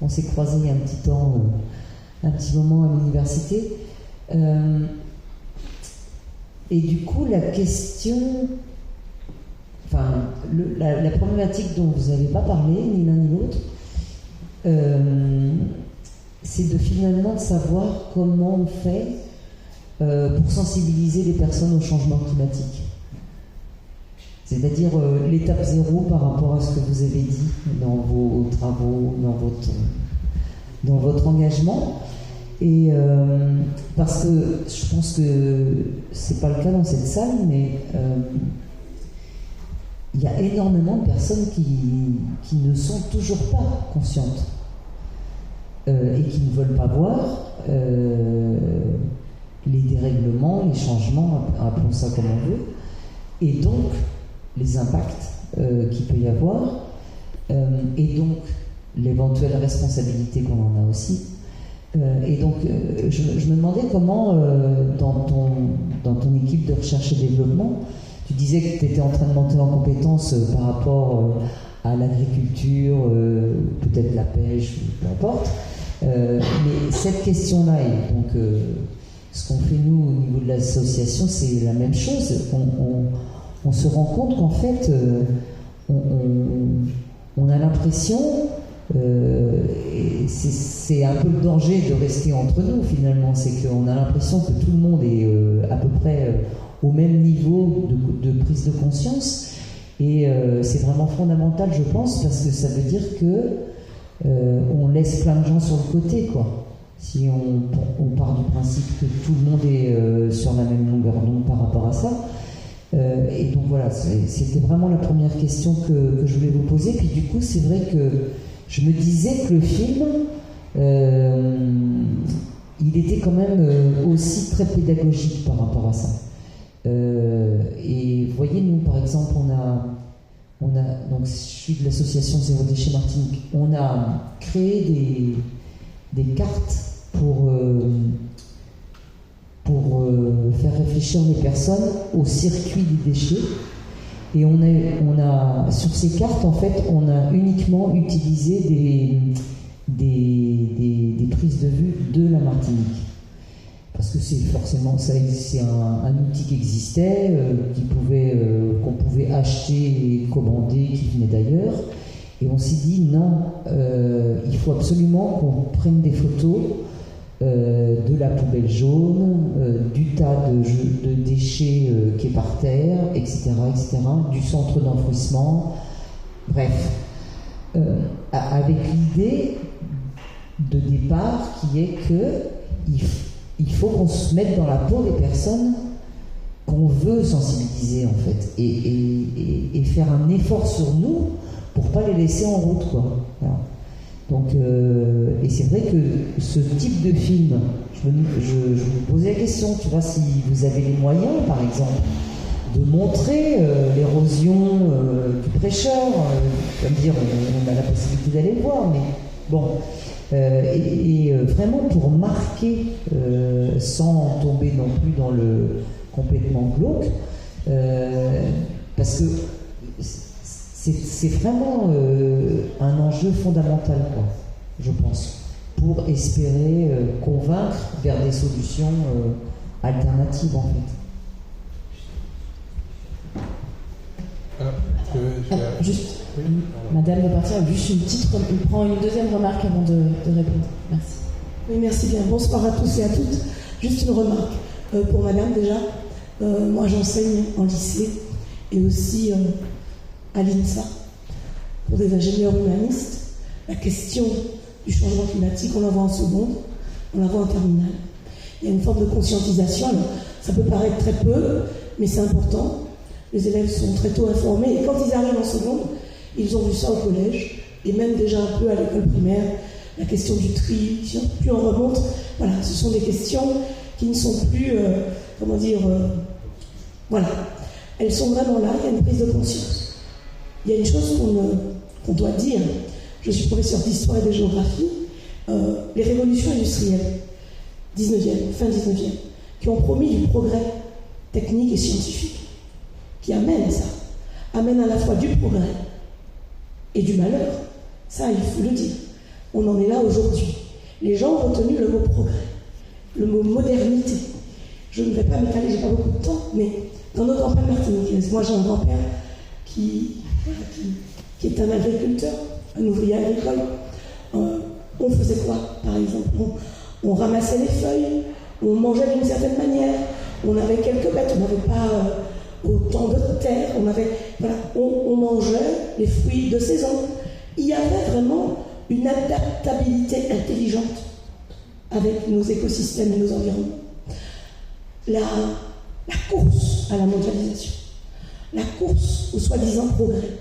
On s'est croisés il y a un petit moment à l'université. Et du coup, la question, la problématique dont vous n'avez pas parlé, ni l'un ni l'autre, c'est de finalement savoir comment on fait pour sensibiliser les personnes au changement climatique. C'est-à-dire l'étape zéro par rapport à ce que vous avez dit dans vos travaux, dans votre engagement. Et parce que je pense que c'est pas le cas dans cette salle, mais il y a énormément de personnes qui ne sont toujours pas conscientes et qui ne veulent pas voir les dérèglements, les changements, appelons ça comme on veut, et donc les impacts qu'il peut y avoir, et donc l'éventuelle responsabilité qu'on en a aussi. Et donc, je me demandais comment, dans ton équipe de recherche et développement, tu disais que tu étais en train de monter en compétence par rapport à l'agriculture, peut-être la pêche, peu importe. Mais cette question-là, et donc ce qu'on fait nous au niveau de l'association, c'est la même chose. On se rend compte qu'en fait, on a l'impression, et c'est un peu le danger de rester entre nous finalement, c'est qu'on a l'impression que tout le monde est à peu près au même niveau de prise de conscience, et c'est vraiment fondamental, je pense, parce que ça veut dire que on laisse plein de gens sur le côté, quoi. Si on part du principe que tout le monde est sur la même longueur d'onde par rapport à ça. Et donc voilà, c'était vraiment la première question que je voulais vous poser. Puis du coup, c'est vrai que je me disais que le film, il était quand même aussi très pédagogique par rapport à ça. Et vous voyez, nous, par exemple, donc je suis de l'association Zéro Déchet Martinique, on a créé des cartes pour faire réfléchir les personnes au circuit des déchets. Et on a sur ces cartes, en fait, on a uniquement utilisé des prises de vue de la Martinique. Parce que c'est un outil qui existait, qu'on pouvait acheter et commander, qui venait d'ailleurs. Et on s'est dit, non, il faut absolument qu'on prenne des photos de la poubelle jaune, du tas de déchets qui est par terre, etc., du centre d'enfouissement, bref, avec l'idée de départ qui est que il faut qu'on se mette dans la peau des personnes qu'on veut sensibiliser, en fait, et faire un effort sur nous pour pas les laisser en route, quoi. Voilà. Donc, et c'est vrai que ce type de film, je me posais la question, tu vois, si vous avez les moyens, par exemple, de montrer l'érosion du prêcheur, comme dire, on a la possibilité d'aller le voir, mais bon, et vraiment pour marquer, sans tomber non plus dans le complètement glauque, parce que c'est vraiment un enjeu fondamental, quoi, je pense, pour espérer convaincre vers des solutions alternatives, en fait. Juste, madame de partir, juste prend une deuxième remarque avant de répondre. Merci. Oui, merci bien. Bonsoir à tous et à toutes. Juste une remarque pour madame déjà. Moi, j'enseigne en lycée et aussi à l'INSA pour des ingénieurs humanistes. la question du changement climatique, on la voit en seconde, on la voit en terminale. Il y a une forme de conscientisation, alors, ça peut paraître très peu, mais c'est important. Les élèves sont très tôt informés, et quand ils arrivent en seconde, ils ont vu ça au collège, et même déjà un peu à l'école primaire, la question du tri, plus on remonte, voilà, ce sont des questions qui ne sont plus, voilà, elles sont vraiment là, il y a une prise de conscience. Il y a une chose qu'on doit dire, je suis professeur d'histoire et de géographie, les révolutions industrielles, 19e, fin 19e, qui ont promis du progrès technique et scientifique, qui amènent ça, amènent à la fois du progrès et du malheur. Ça, il faut le dire. On en est là aujourd'hui. Les gens ont retenu le mot progrès, le mot modernité. Je ne vais pas m'étaler, j'ai pas beaucoup de temps, mais dans nos campagnes martiniquaises, moi j'ai un grand-père qui est un agriculteur, un ouvrier agricole. On faisait quoi, par exemple? On ramassait les feuilles, on mangeait d'une certaine manière, on avait quelques bêtes, on n'avait pas autant de terre, on mangeait les fruits de saison. Il y avait vraiment une adaptabilité intelligente avec nos écosystèmes et nos environnements. La course à la mondialisation, la course au soi-disant progrès,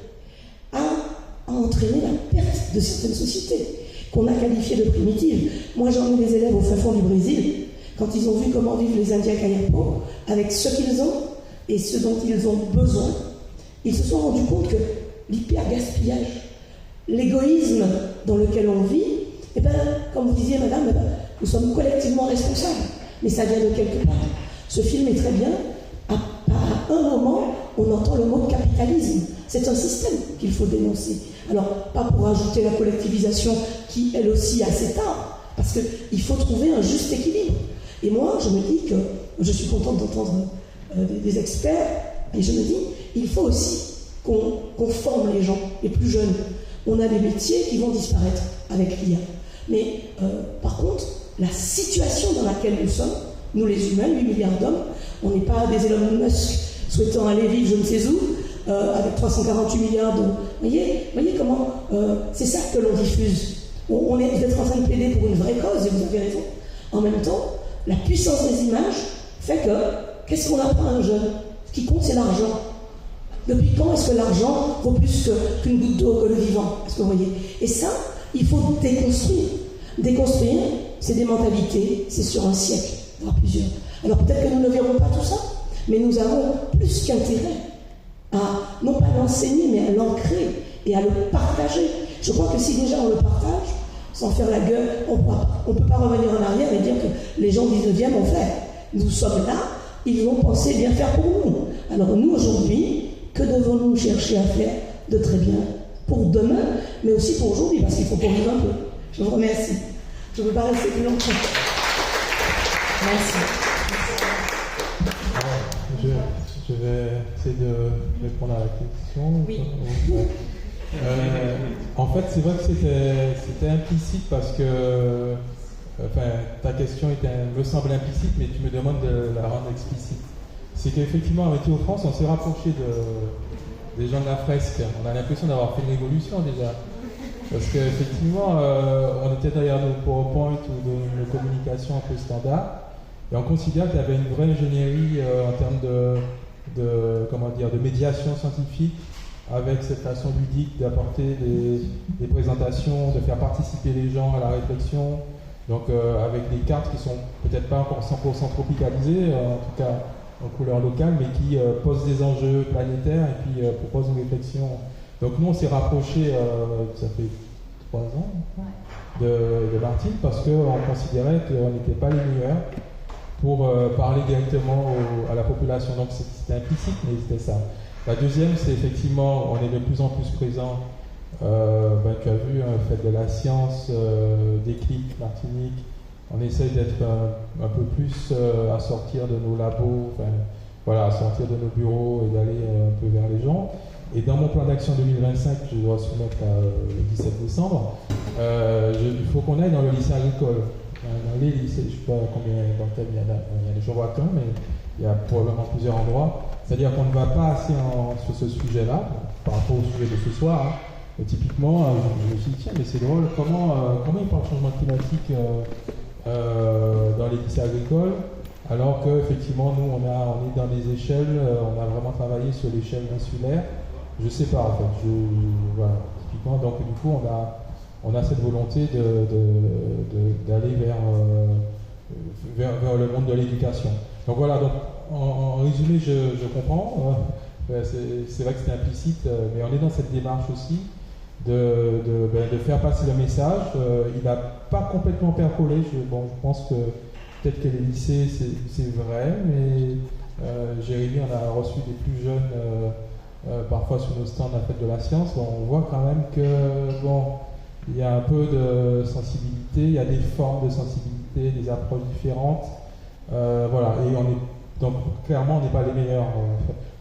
a entraîné la perte de certaines sociétés qu'on a qualifiées de primitives. Moi, j'ai emmené des élèves au fin fond du Brésil, quand ils ont vu comment vivent les Indiens Kayapo, avec ce qu'ils ont et ce dont ils ont besoin, ils se sont rendus compte que l'hyper-gaspillage, l'égoïsme dans lequel on vit, comme vous disiez, madame, nous sommes collectivement responsables, mais ça vient de quelque part. Ce film est très bien. À un moment, on entend le mot capitalisme. C'est un système qu'il faut dénoncer. Alors, pas pour ajouter la collectivisation qui, elle aussi, a ses parts, parce qu'il faut trouver un juste équilibre. Et moi, je me dis que, je suis contente d'entendre des experts, et je me dis, il faut aussi qu'on forme les gens, les plus jeunes. On a des métiers qui vont disparaître avec l'IA. Mais par contre, la situation dans laquelle nous sommes, nous les humains, 8 milliards d'hommes, on n'est pas des Elon Musk souhaitant aller vivre je ne sais où, avec 348 milliards de... Vous voyez comment c'est ça que l'on diffuse. Vous êtes en train de plaider pour une vraie cause, et vous avez raison. En même temps, la puissance des images fait que, qu'est-ce qu'on apprend à un jeune? Ce qui compte, c'est l'argent. Depuis quand est-ce que l'argent vaut plus qu'une goutte d'eau que le vivant? Est-ce que vous voyez? Et ça, il faut déconstruire. Déconstruire, c'est des mentalités, c'est sur un siècle, voire plusieurs. Alors peut-être que nous ne verrons pas tout ça, mais nous avons plus qu'intérêt à, non pas l'enseigner, mais à l'ancrer et à le partager. Je crois que si déjà on le partage, sans faire la gueule, on ne peut pas revenir en arrière et dire que les gens du 19e ont fait. Nous sommes là, ils vont penser bien faire pour nous. Alors nous, aujourd'hui, que devons-nous chercher à faire de très bien pour demain, mais aussi pour aujourd'hui, parce qu'il faut qu'on vive un peu. Je vous remercie. Je ne veux pas rester plus longtemps. Merci. Je vais essayer de répondre à la question. Oui. En fait, c'est vrai que c'était implicite parce que ta question me semble implicite, mais tu me demandes de la rendre explicite. C'est qu'effectivement, avec Théo France, on s'est rapproché des gens de la fresque. On a l'impression d'avoir fait une évolution déjà. Parce qu'effectivement, on était derrière nos PowerPoint ou de nos communications un peu standards, et on considère qu'il y avait une vraie ingénierie en termes de médiation scientifique, avec cette façon ludique d'apporter des présentations, de faire participer les gens à la réflexion, donc avec des cartes qui sont peut-être pas encore 100% tropicalisées, en tout cas en couleur locale, mais qui posent des enjeux planétaires et puis proposent une réflexion. Donc nous on s'est rapprochés, ça fait 3 ans, de Martine, parce qu'on considérait qu'on n'était pas les meilleurs pour parler directement à la population. Donc c'était implicite, mais c'était ça. La deuxième, c'est effectivement, on est de plus en plus présent. Tu as vu, fait de la science, Déclic, Martinique. On essaye d'être un peu plus à sortir de nos labos, à sortir de nos bureaux et d'aller un peu vers les gens. Et dans mon plan d'action 2025, je dois soumettre le 17 décembre, il faut qu'on aille dans le lycée agricole. Dans les lycées, je ne sais pas combien d'entre il y en a, je vois qu'un, mais il y a probablement plusieurs endroits. C'est-à-dire qu'on ne va pas assez sur ce sujet-là, par rapport au sujet de ce soir, Et typiquement, je me suis dit, tiens, mais c'est drôle, comment ils parlent de changement climatique dans les lycées agricoles, alors qu'effectivement, nous, on est dans les échelles, on a vraiment travaillé sur l'échelle insulaire. Je sais pas, en fait. Voilà, typiquement, donc du coup, on a cette volonté d'aller vers le monde de l'éducation. Donc voilà, donc, en résumé, je comprends. C'est vrai que c'était implicite, mais on est dans cette démarche aussi de faire passer le message. Il n'a pas complètement percolé. Je pense que peut-être que les lycées, c'est vrai, mais Jérémy, on a reçu des plus jeunes parfois sur nos stands à la fête de la science. On voit quand même que il y a un peu de sensibilité, il y a des formes de sensibilité, des approches différentes. Voilà, et donc clairement on n'est pas les meilleurs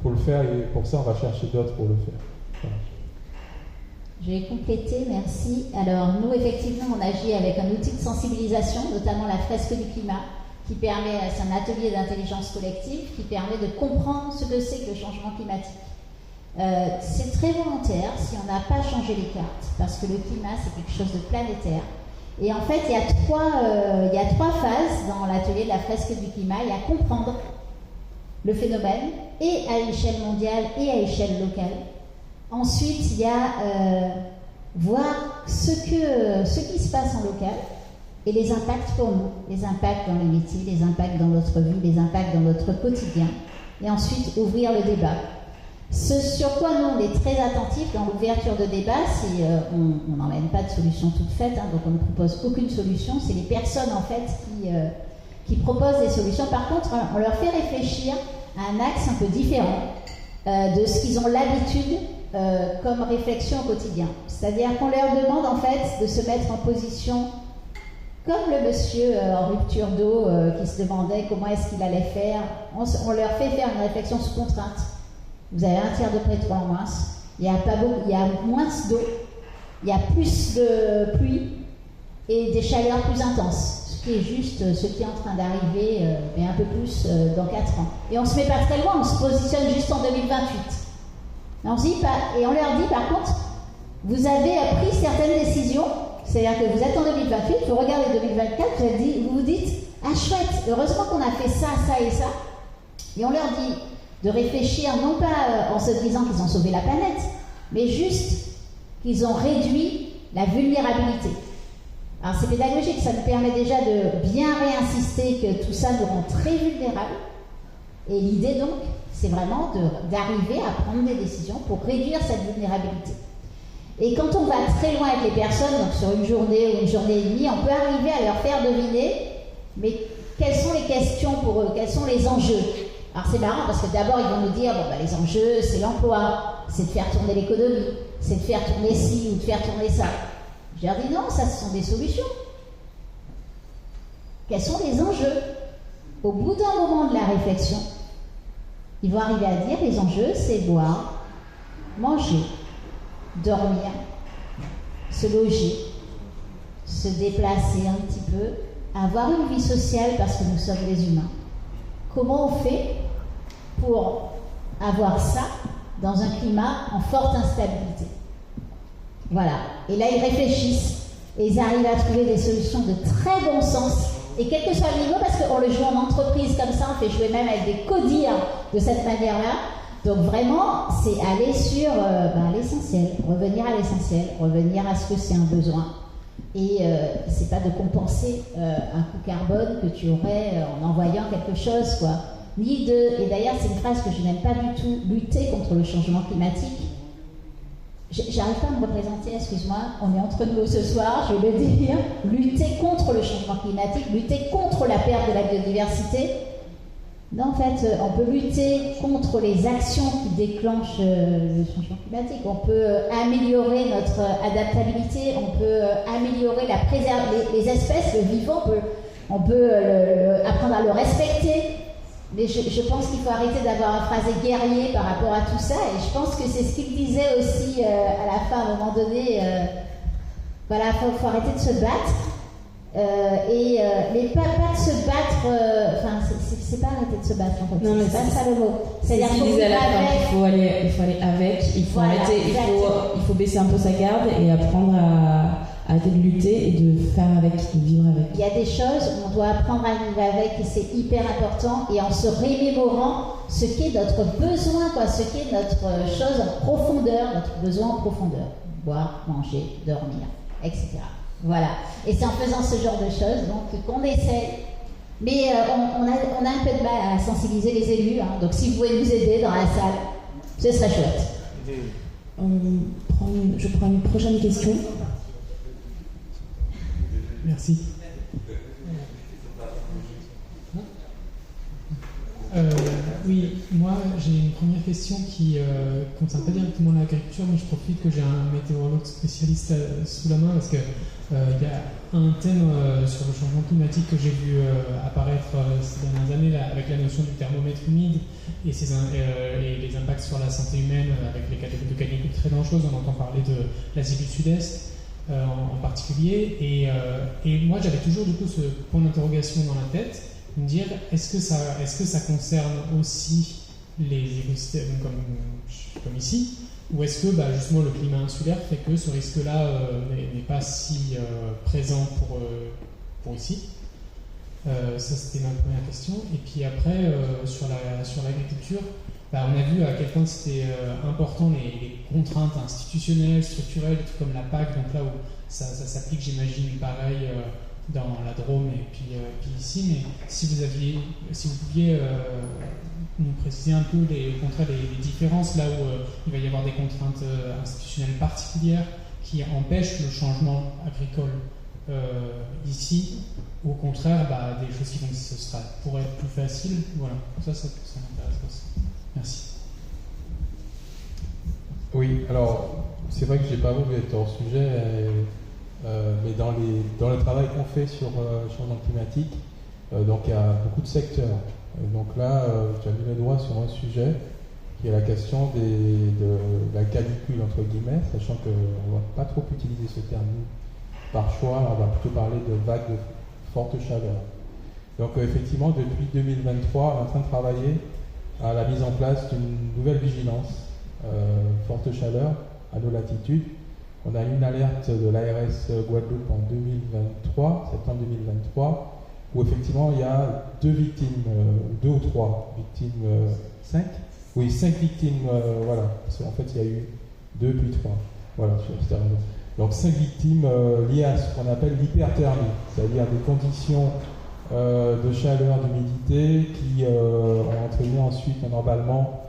pour le faire, et pour ça on va chercher d'autres pour le faire. Voilà. Je vais compléter, merci. Alors nous effectivement on agit avec un outil de sensibilisation, notamment la fresque du climat, qui permet, c'est un atelier d'intelligence collective qui permet de comprendre ce que c'est que le changement climatique. C'est très volontaire si on n'a pas changé les cartes, parce que le climat c'est quelque chose de planétaire. Et en fait, il y a trois phases dans l'atelier de la fresque du climat. Il y a comprendre le phénomène, et à l'échelle mondiale et à l'échelle locale. Ensuite, il y a voir ce qui se passe en local et les impacts pour nous, les impacts dans les métiers, les impacts dans notre vie, les impacts dans notre quotidien. Et ensuite, ouvrir le débat. Ce sur quoi nous on est très attentifs dans l'ouverture de débat, c'est on n'emmène pas de solution toute faite, donc on ne propose aucune solution, c'est les personnes en fait qui proposent des solutions. Par contre, on leur fait réfléchir à un axe un peu différent de ce qu'ils ont l'habitude comme réflexion au quotidien. C'est-à-dire qu'on leur demande en fait de se mettre en position comme le monsieur en rupture d'eau qui se demandait comment est-ce qu'il allait faire. On leur fait faire une réflexion sous contrainte. Vous avez un tiers de pétrole en moins, il y a moins d'eau, il y a plus de pluie et des chaleurs plus intenses, ce qui est juste ce qui est en train d'arriver, mais un peu plus dans 4 ans. Et on ne se met pas très loin, on se positionne juste en 2028. Et on leur dit par contre, vous avez pris certaines décisions, c'est-à-dire que vous êtes en 2028, vous regardez 2024, vous vous dites, ah chouette, heureusement qu'on a fait ça, ça et ça. Et on leur dit de réfléchir non pas en se disant qu'ils ont sauvé la planète, mais juste qu'ils ont réduit la vulnérabilité. Alors c'est pédagogique, ça nous permet déjà de bien réinsister que tout ça nous rend très vulnérables. Et l'idée donc, c'est vraiment d'arriver à prendre des décisions pour réduire cette vulnérabilité. Et quand on va très loin avec les personnes, donc sur une journée ou une journée et demie, on peut arriver à leur faire deviner, mais quelles sont les questions pour eux, quels sont les enjeux. Alors c'est marrant parce que d'abord ils vont nous dire les enjeux c'est l'emploi, c'est de faire tourner l'économie, c'est de faire tourner ci ou de faire tourner ça. Je leur dis non, ça ce sont des solutions. Quels sont les enjeux? Au bout d'un moment de la réflexion, ils vont arriver à dire les enjeux c'est boire, manger, dormir, se loger, se déplacer un petit peu, avoir une vie sociale parce que nous sommes des humains. Comment on fait pour avoir ça dans un climat en forte instabilité? Voilà. Et là, ils réfléchissent et ils arrivent à trouver des solutions de très bon sens. Et quel que soit le niveau, parce qu'on le joue en entreprise comme ça, on fait jouer même avec des codires de cette manière-là. Donc vraiment, c'est aller sur l'essentiel, revenir à l'essentiel, revenir à ce que c'est un besoin. Et c'est pas de compenser un coût carbone que tu aurais en envoyant quelque chose, quoi. Et d'ailleurs, c'est une phrase que je n'aime pas du tout, lutter contre le changement climatique. J'arrive pas à me représenter, excuse-moi, on est entre nous ce soir, je vais le dire. Lutter contre le changement climatique, lutter contre la perte de la biodiversité. Non, en fait, on peut lutter contre les actions qui déclenchent le changement climatique. On peut améliorer notre adaptabilité, on peut améliorer les espèces, le vivant, on peut apprendre à le respecter. Mais je pense qu'il faut arrêter d'avoir un phrasé guerrier par rapport à tout ça. Et je pense que c'est ce qu'il disait aussi à la fin, à un moment donné. Voilà, faut arrêter de se battre. Mais pas de se battre, enfin, c'est pas arrêter de se battre en fait. Non, mais c'est pas ça le mot. C'est-à-dire qu'il faut aller avec, il faut arrêter, il faut baisser un peu sa garde et apprendre à arrêter de lutter et de faire avec, de vivre avec. Il y a des choses où on doit apprendre à vivre avec et c'est hyper important, et en se remémorant ce qu'est notre besoin, quoi, ce qu'est notre chose en profondeur, notre besoin en profondeur. Boire, manger, dormir, etc. Voilà. Et c'est en faisant ce genre de choses donc, qu'on essaie. Mais on a un peu de mal à sensibiliser les élus, hein, donc si vous pouvez nous aider dans la salle, ce serait chouette. Je prends une prochaine question. Merci. Oui, moi j'ai une première question qui ne concerne pas directement l'agriculture, mais je profite que j'ai un météorologue spécialiste sous la main parce que y a un thème sur le changement climatique que j'ai vu apparaître ces dernières années là, avec la notion du thermomètre humide et les impacts sur la santé humaine avec les cas de canicule très dangereuses. On entend parler de l'Asie du Sud-Est en particulier, et moi j'avais toujours du coup ce point d'interrogation dans la tête, me dire est-ce que ça concerne aussi les écosystèmes comme ici, ou est-ce que justement le climat insulaire fait que ce risque-là n'est pas si présent pour ici. Ça c'était ma première question. Et puis après sur l'agriculture, on a vu à quel point c'était important les contraintes institutionnelles, structurelles, tout comme la PAC, donc là où ça s'applique, j'imagine, pareil dans la Drôme et puis ici, mais si vous pouviez nous préciser un peu les différences, là où il va y avoir des contraintes institutionnelles particulières qui empêchent le changement agricole ici, ou au contraire des choses qui pourraient être plus faciles. Voilà, ça m'intéresse aussi. Merci. Oui, alors c'est vrai que j'ai pas voulu être hors sujet, mais dans le travail qu'on fait sur le changement climatique, donc il y a beaucoup de secteurs. Donc là, tu as mis le doigt sur un sujet qui est la question de la canicule entre guillemets, sachant qu'on ne va pas trop utiliser ce terme par choix, on va plutôt parler de vagues de forte chaleur. Donc effectivement, depuis 2023, on est en train de travailler à la mise en place d'une nouvelle vigilance forte chaleur à nos latitudes. On a eu une alerte de l'ARS Guadeloupe en 2023, septembre 2023, où effectivement il y a 2 victimes, 2 ou 3 victimes, 5 victimes, voilà, parce qu'en fait il y a eu 2 puis 3, voilà, donc 5 victimes liées à ce qu'on appelle l'hyperthermie, c'est-à-dire des conditions de chaleur, d'humidité qui ont entraîné ensuite un emballement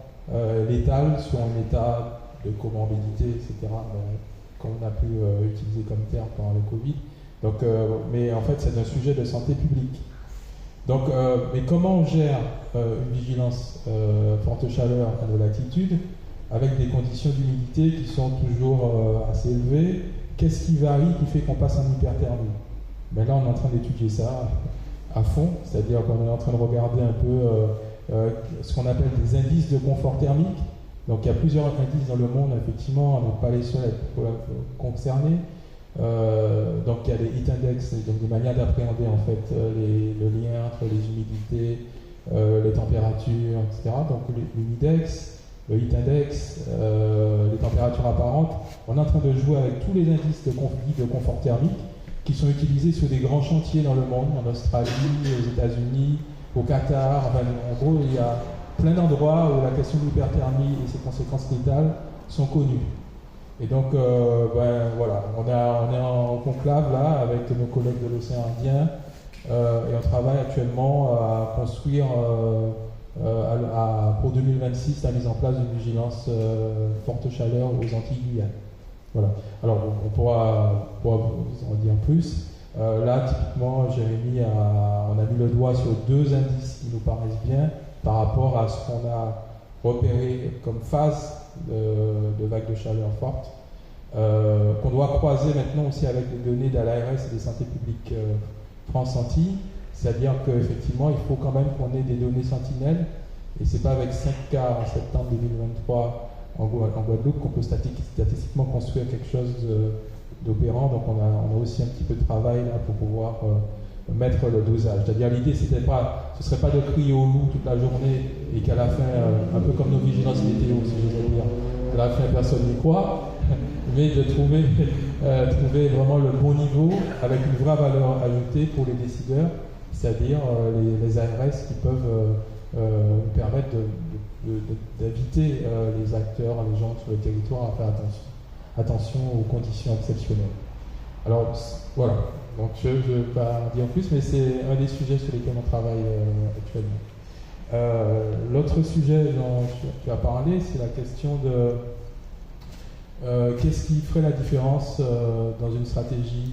létal sur un état de comorbidité, etc., comme on a pu utiliser comme terme pendant le Covid. Donc, mais en fait, c'est un sujet de santé publique. Donc, mais comment on gère une vigilance forte chaleur à nos latitudes avec des conditions d'humidité qui sont toujours assez élevées? Qu'est-ce qui varie, qui fait qu'on passe en hyperthermie? Ben là, on est en train d'étudier ça à fond, c'est-à-dire qu'on est en train de regarder un peu ce qu'on appelle des indices de confort thermique. Donc il y a plusieurs indices dans le monde, effectivement, on n'est pas les seuls à être concernés. Donc il y a les heat index, donc des manières d'appréhender en fait le lien entre les humidités, les températures, etc. Donc l'humidex, le heat index, les températures apparentes. On est en train de jouer avec tous les indices de confort thermique qui sont utilisés sur des grands chantiers dans le monde, en Australie, aux États-Unis, au Qatar. Enfin, en gros, il y a plein d'endroits où la question de l'hyperthermie et ses conséquences létales sont connues. Et donc, voilà, on est en conclave là avec nos collègues de l'océan Indien et on travaille actuellement à construire pour 2026 la mise en place d'une vigilance forte chaleur aux Antilles-Guyane. Voilà. Alors, on pourra vous en dire plus. Là, typiquement, Jérémy on a mis le doigt sur 2 indices qui nous paraissent bien par rapport à ce qu'on a repéré comme phase de vagues de chaleur forte, qu'on doit croiser maintenant aussi avec les données de l'ARS et des santé publique France-Antilles, c'est-à-dire qu'effectivement, il faut quand même qu'on ait des données sentinelles, et c'est pas avec 5 cas en septembre 2023 en Guadeloupe qu'on peut statistiquement construire quelque chose d'opérants, donc on a aussi un petit peu de travail là pour pouvoir mettre le dosage. C'est-à-dire l'idée ce serait pas de crier au loup toute la journée et qu'à la fin, un peu comme nos vigilances météo, si je veux dire, qu'à la fin personne n'y croit, mais de trouver vraiment le bon niveau avec une vraie valeur ajoutée pour les décideurs, c'est-à-dire les ARS qui peuvent permettre d'inviter les acteurs, les gens sur le territoire à faire attention aux conditions exceptionnelles. Alors voilà, donc je ne vais pas dire plus, mais c'est un des sujets sur lesquels on travaille actuellement. L'autre sujet dont tu as parlé, c'est la question de qu'est-ce qui ferait la différence dans une stratégie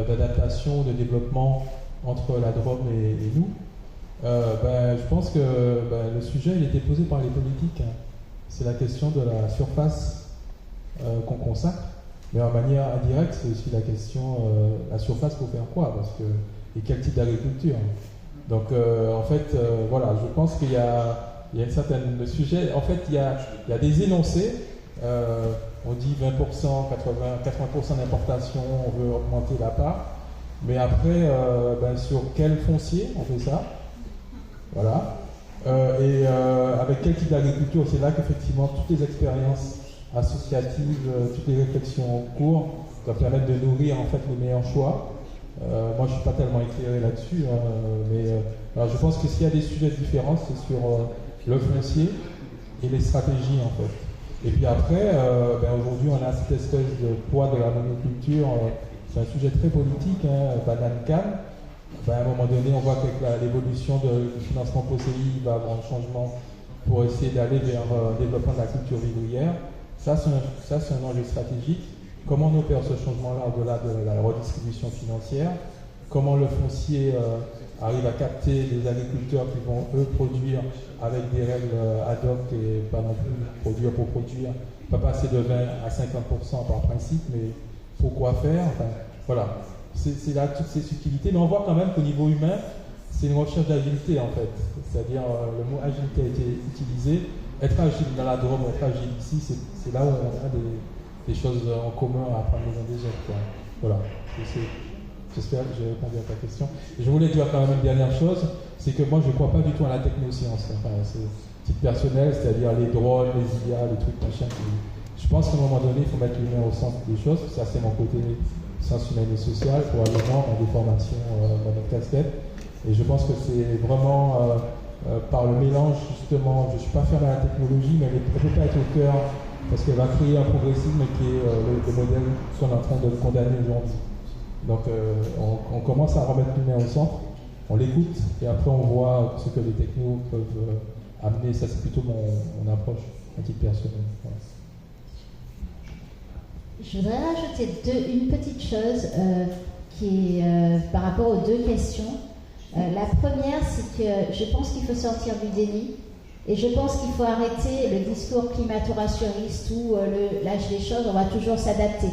d'adaptation, de développement entre la Drôme et nous. Je pense que le sujet il était posé par les politiques. C'est la question de la surface qu'on consacre, mais en manière indirecte, c'est aussi la question la surface pour faire quoi, et quel type d'agriculture. Donc en fait, voilà, je pense qu'il y a une certaine sujet. En fait, il y a des énoncés. On dit 20%, 80% d'importation, on veut augmenter la part. Mais après, sur quel foncier on fait ça? Voilà. Et avec quel type d'agriculture? C'est là qu'effectivement toutes les expériences associatives, toutes les réflexions en cours doivent permettre de nourrir en fait les meilleurs choix. Moi, je ne suis pas tellement éclairé là-dessus, alors je pense que s'il y a des sujets différents, c'est sur le foncier et les stratégies en fait. Et puis après, aujourd'hui, on a cette espèce de poids de la monoculture. C'est un sujet très politique, banane-canne. À un moment donné, on voit qu'avec l'évolution du financement POSEI, il va y avoir un changement pour essayer d'aller vers le développement de la culture vivrière. Ça, c'est un enjeu stratégique. Comment on opère ce changement-là au-delà de la redistribution financière? Comment le foncier arrive à capter des agriculteurs qui vont, eux, produire avec des règles ad hoc et pas non plus produire pour produire, pas passer de 20 à 50% par principe, mais pourquoi faire? Enfin, voilà, c'est là toutes ces subtilités, mais on voit quand même qu'au niveau humain, c'est une recherche d'agilité en fait, c'est-à-dire le mot agilité a été utilisé. Être agile dans la Drôme, être agile ici, c'est là où on a des choses en commun à apprendre les uns des autres, quoi. Voilà, j'espère que j'ai répondu à ta question. Et je voulais dire quand même une dernière chose, c'est que moi je ne crois pas du tout à la technoscience. Enfin, c'est titre personnel, c'est-à-dire les drones, les IA, les trucs machin. Je pense qu'à un moment donné, il faut mettre l'humain au centre des choses. Ça, c'est mon côté sciences humaines et sociales, probablement dans des formations dans notre casquette. Et je pense que c'est vraiment par le mélange, justement, je ne suis pas fermé à la technologie, mais elle ne peut pas être au cœur, parce qu'elle va créer un progressisme qui est le modèle qu'on est en train de condamner aujourd'hui. Donc on commence à remettre l'humain au centre, on l'écoute, et après on voit ce que les technos peuvent amener. Ça, c'est plutôt mon approche à titre personnel. Voilà. Je voudrais rajouter une petite chose qui est par rapport aux deux questions. La première, c'est que je pense qu'il faut sortir du déni et je pense qu'il faut arrêter le discours climato-rassuriste où l'âge des choses, on va toujours s'adapter.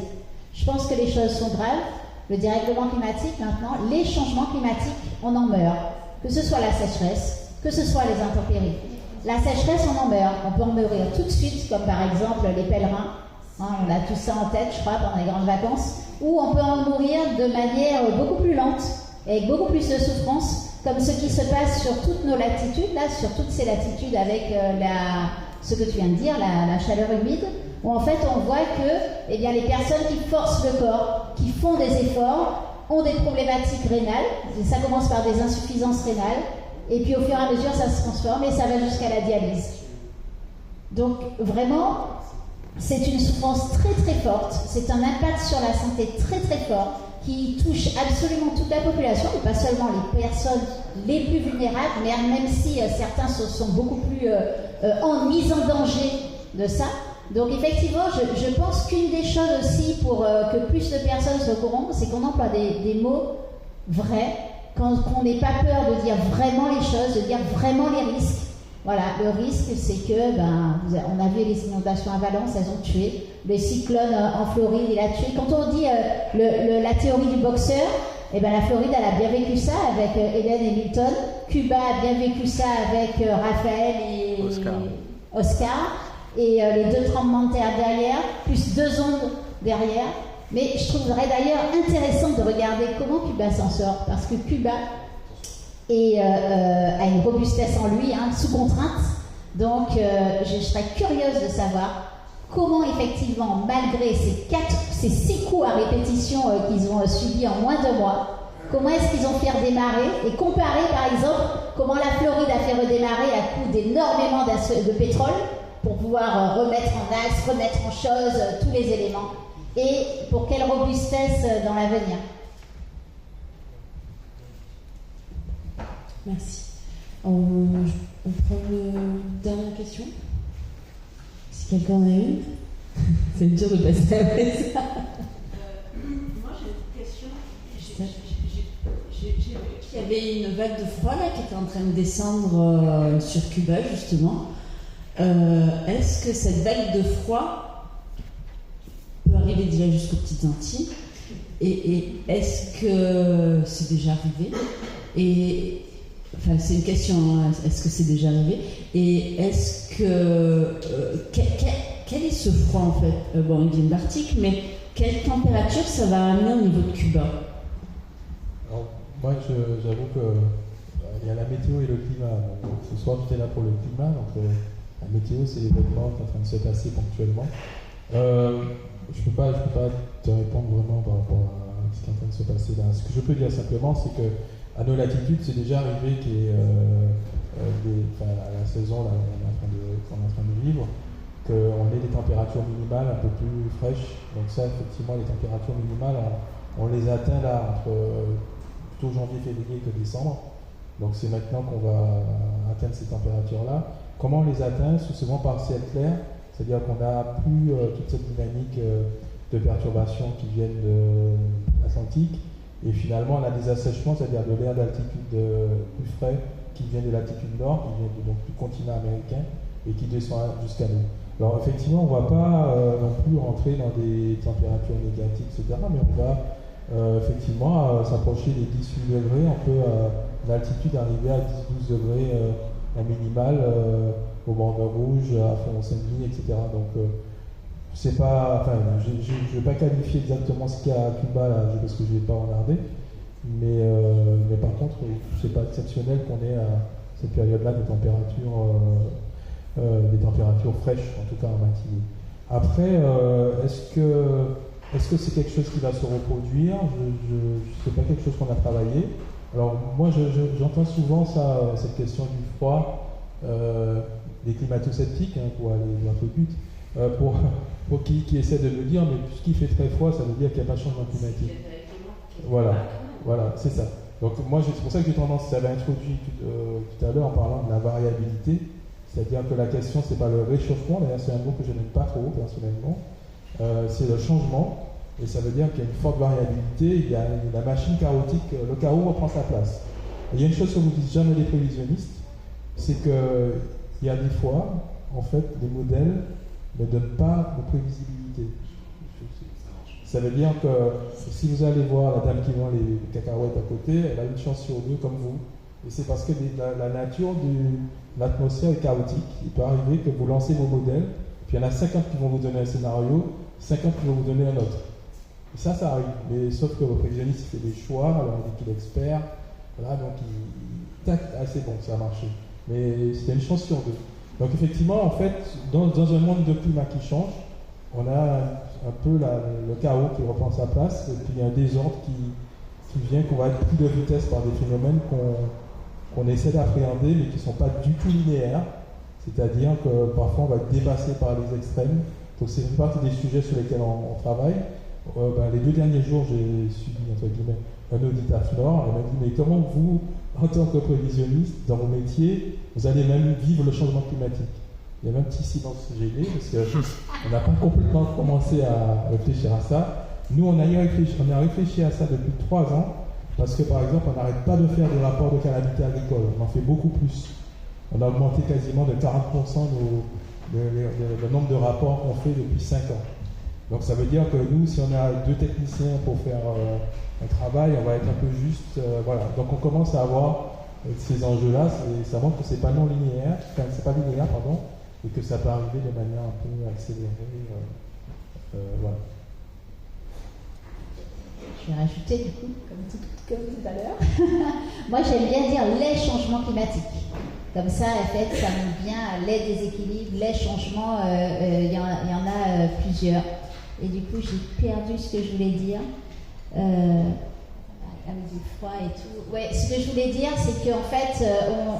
Je pense que les choses sont graves. Le dérèglement climatique, maintenant, les changements climatiques, on en meurt. Que ce soit la sécheresse, que ce soit les intempéries. La sécheresse, on en meurt. On peut en mourir tout de suite, comme par exemple les pèlerins. On a tout ça en tête, je crois, pendant les grandes vacances. Ou on peut en mourir de manière beaucoup plus lente, avec beaucoup plus de souffrance, comme ce qui se passe sur toutes nos latitudes, là, sur toutes ces latitudes avec ce que tu viens de dire, la chaleur humide, où en fait on voit que les personnes qui forcent le corps, qui font des efforts, ont des problématiques rénales. Ça commence par des insuffisances rénales, et puis au fur et à mesure ça se transforme et ça va jusqu'à la dialyse. Donc vraiment, c'est une souffrance très très forte, c'est un impact sur la santé très très fort, qui touche absolument toute la population, et pas seulement les personnes les plus vulnérables, mais même si certains sont beaucoup plus mis en danger de ça. Donc effectivement, je pense qu'une des choses aussi pour que plus de personnes soient au courant, c'est qu'on emploie des mots vrais, qu'on n'ait pas peur de dire vraiment les choses, de dire vraiment les risques. Voilà, le risque, c'est que, on a vu les inondations à Valence, elles ont tué. Le cyclone en Floride, il a tué. Quand on dit la théorie du boxeur, la Floride, elle a bien vécu ça avec Hélène et Milton. Cuba a bien vécu ça avec Raphaël et Oscar. Et les deux tremblements de terre derrière, plus 2 ondes derrière. Mais je trouverais d'ailleurs intéressant de regarder comment Cuba s'en sort, parce que Cuba a une robustesse en lui, sous contrainte. Donc je serais curieuse de savoir comment effectivement, malgré ces 6 coups à répétition qu'ils ont subis en moins de mois, comment est-ce qu'ils ont fait redémarrer, et comparer par exemple comment la Floride a fait redémarrer à coup d'énormément de pétrole pour pouvoir remettre en axe, remettre en chose tous les éléments, et pour quelle robustesse dans l'avenir. Merci. On prend une dernière question. Si quelqu'un en a une. C'est dur de passer après ça. Moi, j'ai une question. J'ai vu qu'il y avait une vague de froid là, qui était en train de descendre sur Cuba, justement. Est-ce que cette vague de froid peut arriver déjà jusqu'aux petites Antilles? Et est-ce que c'est déjà arrivé? Enfin, c'est une question, est-ce que c'est déjà arrivé? Et est-ce que... quel est ce froid, en fait? Bon, il vient de l'Arctique, mais quelle température ça va amener au niveau de Cuba? Alors, moi, j'avoue que il y a la météo et le climat. Donc, ce soir, j'étais là pour le climat. Donc, la météo, c'est l'événement qui est en train de se passer ponctuellement. Je peux pas te répondre vraiment par rapport à ce qui est en train de se passer là. Ce que je peux dire simplement, c'est que à nos latitudes, c'est déjà arrivé qu'il y ait, à la saison là, qu'on est en train de vivre, qu'on ait des températures minimales un peu plus fraîches. Donc ça, effectivement, les températures minimales, on les atteint là entre plutôt janvier, février que décembre. Donc c'est maintenant qu'on va atteindre ces températures-là. Comment on les atteint? C'est souvent par ciel clair, c'est-à-dire qu'on n'a plus toute cette dynamique de perturbations qui viennent de l'Atlantique. Et finalement, on a des assèchements, c'est-à-dire de l'air d'altitude plus frais qui vient de l'altitude nord, qui vient donc du continent américain et qui descend jusqu'à nous. Alors effectivement, on ne va pas non plus rentrer dans des températures négatives, etc. Mais on va effectivement s'approcher des 18 degrés. On peut, l'altitude, arriver à 10-12 degrés en minimal au bord de Rouge, à Font-Saint-Denis, etc. Donc c'est pas, enfin, je ne vais pas qualifier exactement ce qu'il y a à Cuba là, parce que je ne vais pas regarder, mais par contre, c'est pas exceptionnel qu'on ait à cette période-là des températures fraîches, en tout cas en matinée. Après, est-ce que c'est quelque chose qui va se reproduire? C'est pas quelque chose qu'on a travaillé. Alors moi, j'entends souvent cette question du froid, des climato-sceptiques, pour aller droit au but, pour qui essaie de me dire, mais puisqu'il fait très froid, ça veut dire qu'il n'y a pas de changement climatique. Voilà, c'est ça. Donc moi, c'est pour ça que j'ai tendance, j'avais introduit tout à l'heure en parlant de la variabilité, c'est-à-dire que la question, c'est pas le réchauffement, d'ailleurs c'est un mot que je n'aime pas trop personnellement, c'est le changement, et ça veut dire qu'il y a une forte variabilité, il y a la machine chaotique, le chaos reprend sa place. Et il y a une chose que vous disent jamais les prévisionnistes, c'est qu'il y a des fois, en fait, des modèles ne donnent pas de prévisibilité. Ça veut dire que si vous allez voir la dame qui vend les cacahuètes à côté, elle a une chance sur deux comme vous. Et c'est parce que la nature de l'atmosphère est chaotique. Il peut arriver que vous lancez vos modèles, puis il y en a 50 qui vont vous donner un scénario, 50 qui vont vous donner un autre. Et ça arrive. Mais sauf que le prévisionniste fait des choix, alors il dit qu'il est expert, voilà, donc c'est bon, ça a marché. Mais c'est une chance sur deux. Donc effectivement, en fait, dans un monde de climat qui change, on a un peu le chaos qui reprend sa place, et puis il y a un désordre qui vient, qu'on va être pris de vitesse par des phénomènes qu'on essaie d'appréhender, mais qui ne sont pas du tout linéaires. C'est-à-dire que parfois on va être dépassé par les extrêmes. Donc c'est une partie des sujets sur lesquels on travaille. Les 2 derniers jours, j'ai subi, entre guillemets, un audit à Flore. Elle m'a dit, mais comment vous, en tant que prévisionniste, dans vos métiers, vous allez même vivre le changement climatique? Il y a même un petit silence gêné, parce qu'on n'a pas complètement commencé à réfléchir à ça. Nous, on a réfléchi à ça depuis 3 ans, parce que, par exemple, on n'arrête pas de faire des rapports de calamité agricole. On en fait beaucoup plus. On a augmenté quasiment de 40% le nombre de rapports qu'on fait depuis 5 ans. Donc ça veut dire que nous, si on a 2 techniciens pour faire un travail, on va être un peu juste. Voilà. Donc on commence à avoir ces enjeux-là, ça montre que c'est pas non linéaire, c'est pas linéaire, pardon, et que ça peut arriver de manière un peu accélérée. Voilà. je vais rajouter du coup, comme tout à l'heure. Moi, j'aime bien dire les changements climatiques. Comme ça, en fait, ça montre bien les déséquilibres, les changements, il y en a plusieurs. Et du coup, j'ai perdu ce que je voulais dire. Avec du froid et tout. Ouais, ce que je voulais dire, c'est qu'en fait,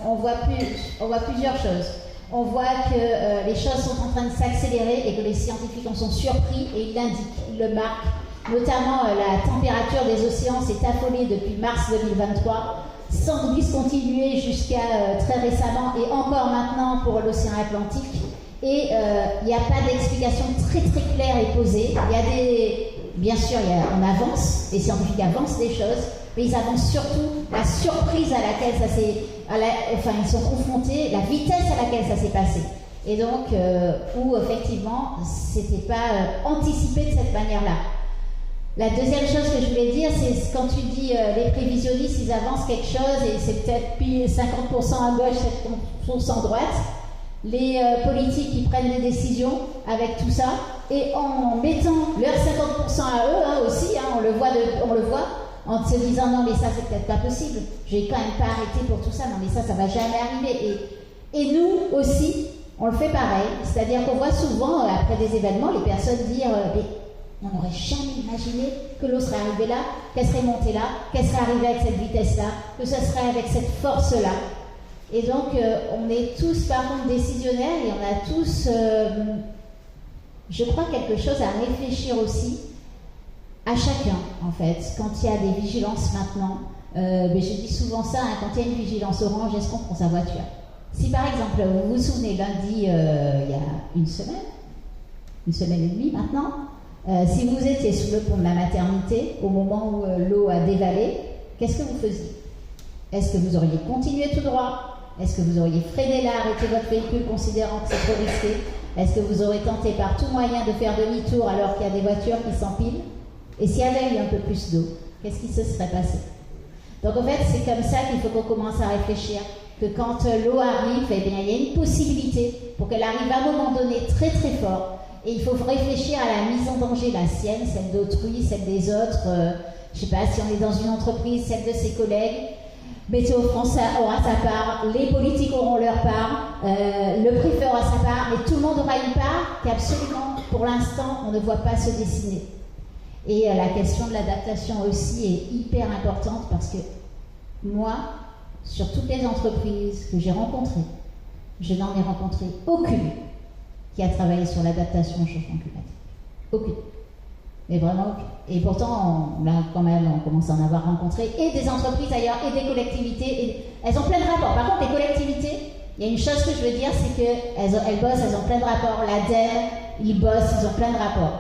on voit plusieurs choses. On voit que les choses sont en train de s'accélérer et que les scientifiques en sont surpris et ils l'indiquent, ils le marquent. Notamment, la température des océans s'est affolée depuis mars 2023, sans discontinuer jusqu'à très récemment et encore maintenant pour l'océan Atlantique. Et il n'y a pas d'explication très très claire et posée. Il y a bien sûr, on avance, les scientifiques avancent des choses, mais ils avancent surtout la surprise à laquelle ça s'est... ils sont confrontés, la vitesse à laquelle ça s'est passé. Et donc, où effectivement, c'était pas anticipé de cette manière-là. La deuxième chose que je voulais dire, c'est quand tu dis les prévisionnistes, ils avancent quelque chose et c'est peut-être 50% à gauche, 50% à droite. Les politiques, ils prennent des décisions avec tout ça et en mettant leurs 50% à eux aussi, on le voit, en se disant non mais ça c'est peut-être pas possible, je vais quand même pas arrêter pour tout ça, non mais ça va jamais arriver. Et nous aussi, on le fait pareil, c'est-à-dire qu'on voit souvent après des événements les personnes dire mais on n'aurait jamais imaginé que l'eau serait arrivée là, qu'elle serait montée là, qu'elle serait arrivée avec cette vitesse-là, que ce serait avec cette force-là. Et donc, on est tous, par contre, décisionnaires et on a tous, je crois, quelque chose à réfléchir aussi à chacun, en fait. Quand il y a des vigilances maintenant, je dis souvent ça, quand il y a une vigilance orange, est-ce qu'on prend sa voiture? Si, par exemple, vous vous souvenez, lundi, il y a une semaine et demie maintenant, si vous étiez sous le pont de la maternité, au moment où l'eau a dévalé, qu'est-ce que vous faisiez? Est-ce que vous auriez continué tout droit? Est-ce que vous auriez freiné là, arrêté votre véhicule considérant que c'est trop risqué? Est-ce que vous aurez tenté par tout moyen de faire demi-tour alors qu'il y a des voitures qui s'empilent? Et s'il y avait eu un peu plus d'eau, qu'est-ce qui se serait passé? Donc en fait, c'est comme ça qu'il faut qu'on commence à réfléchir, que quand l'eau arrive, eh bien, il y a une possibilité pour qu'elle arrive à un moment donné très très fort. Et il faut réfléchir à la mise en danger, la sienne, celle d'autrui, celle des autres. Je ne sais pas si on est dans une entreprise, celle de ses collègues. Météo France aura sa part, les politiques auront leur part, le préfet aura sa part, mais tout le monde aura une part qu'absolument, pour l'instant, on ne voit pas se dessiner. Et la question de l'adaptation aussi est hyper importante parce que moi, sur toutes les entreprises que j'ai rencontrées, je n'en ai rencontré aucune qui a travaillé sur l'adaptation au changement climatique. Aucune. Mais vraiment aucune. Et pourtant, on commence à en avoir rencontré, et des entreprises ailleurs, et des collectivités, et elles ont plein de rapports. Par contre, les collectivités, il y a une chose que je veux dire, c'est qu'elles bossent, elles ont plein de rapports. L'ADEME, ils bossent, ils ont plein de rapports.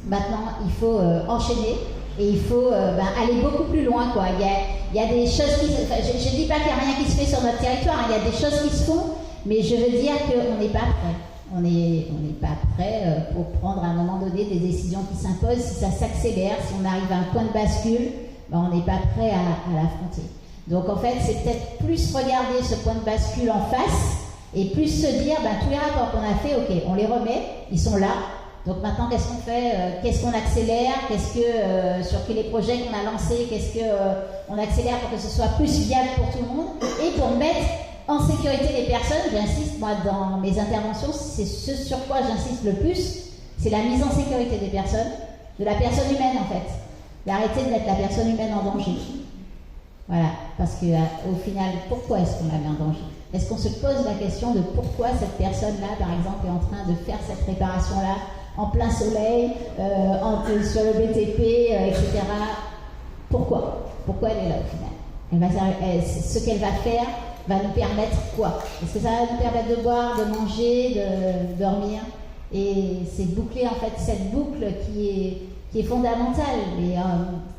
Maintenant, il faut enchaîner, et il faut aller beaucoup plus loin, quoi. Il y a des choses qui je ne dis pas qu'il n'y a rien qui se fait sur notre territoire, il y a des choses qui se font, mais je veux dire qu'on n'est pas prêt. On n'est pas prêt pour prendre à un moment donné des décisions qui s'imposent. Si ça s'accélère, si on arrive à un point de bascule, on n'est pas prêt à l'affronter. Donc en fait, c'est peut-être plus regarder ce point de bascule en face et plus se dire, tous les rapports qu'on a fait, ok, on les remet, ils sont là. Donc maintenant, qu'est-ce qu'on fait? Qu'est-ce qu'on accélère? Sur les projets qu'on a lancés, qu'est-ce qu'on accélère pour que ce soit plus viable pour tout le monde et pour mettre en sécurité les personnes? J'insiste, moi, dans mes interventions, c'est ce sur quoi j'insiste le plus, c'est la mise en sécurité des personnes, de la personne humaine en fait. D'arrêter de mettre la personne humaine en danger. Voilà, parce qu'au final, pourquoi est-ce qu'on la met en danger? Est-ce qu'on se pose la question de pourquoi cette personne-là, par exemple, est en train de faire cette réparation-là en plein soleil, sur le BTP, etc. Pourquoi elle est là au final? Ce qu'elle va faire va nous permettre quoi? Est-ce que ça va nous permettre de boire, de manger, de dormir? Et c'est boucler en fait cette boucle qui est fondamentale. Et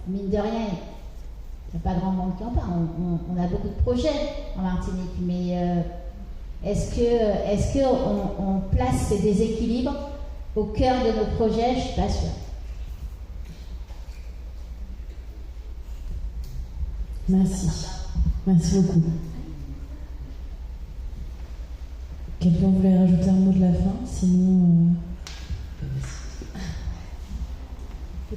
mine de rien, il n'y a pas grand monde qui en parle. On a beaucoup de projets en Martinique, mais est-ce qu'on place ces déséquilibres au cœur de nos projets? Je ne suis pas sûre. Merci. Merci beaucoup. Quelqu'un voulait rajouter un mot de la fin? Sinon...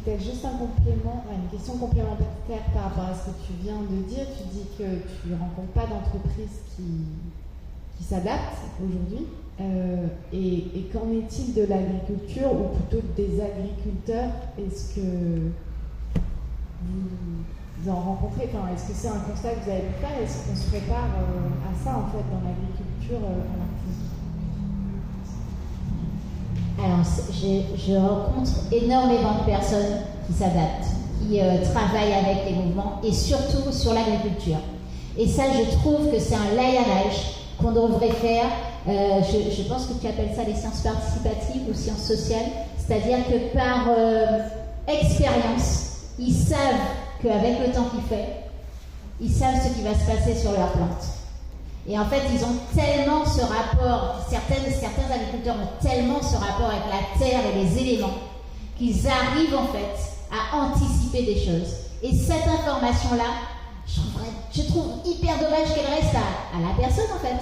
Peut-être juste un complément, une question complémentaire par rapport à ce que tu viens de dire. Tu dis que tu ne rencontres pas d'entreprise qui s'adapte aujourd'hui. Et qu'en est-il de l'agriculture, ou plutôt des agriculteurs? Est-ce que vous en rencontrez, est-ce que c'est un constat que vous avez pu faire? Est-ce qu'on se prépare à ça en fait dans l'agriculture en Martinique? Alors, je rencontre énormément de personnes qui s'adaptent, qui travaillent avec les mouvements et surtout sur l'agriculture. Et ça, je trouve que c'est un laïanage qu'on devrait faire. Je pense que tu appelles ça les sciences participatives ou sciences sociales, c'est-à-dire que par expérience, ils savent qu'avec le temps qu'il fait, ils savent ce qui va se passer sur leurs plantes. Et en fait, ils ont tellement ce rapport, certains agriculteurs ont tellement ce rapport avec la terre et les éléments, qu'ils arrivent en fait à anticiper des choses. Et cette information-là, je trouve hyper dommage qu'elle reste à la personne en fait.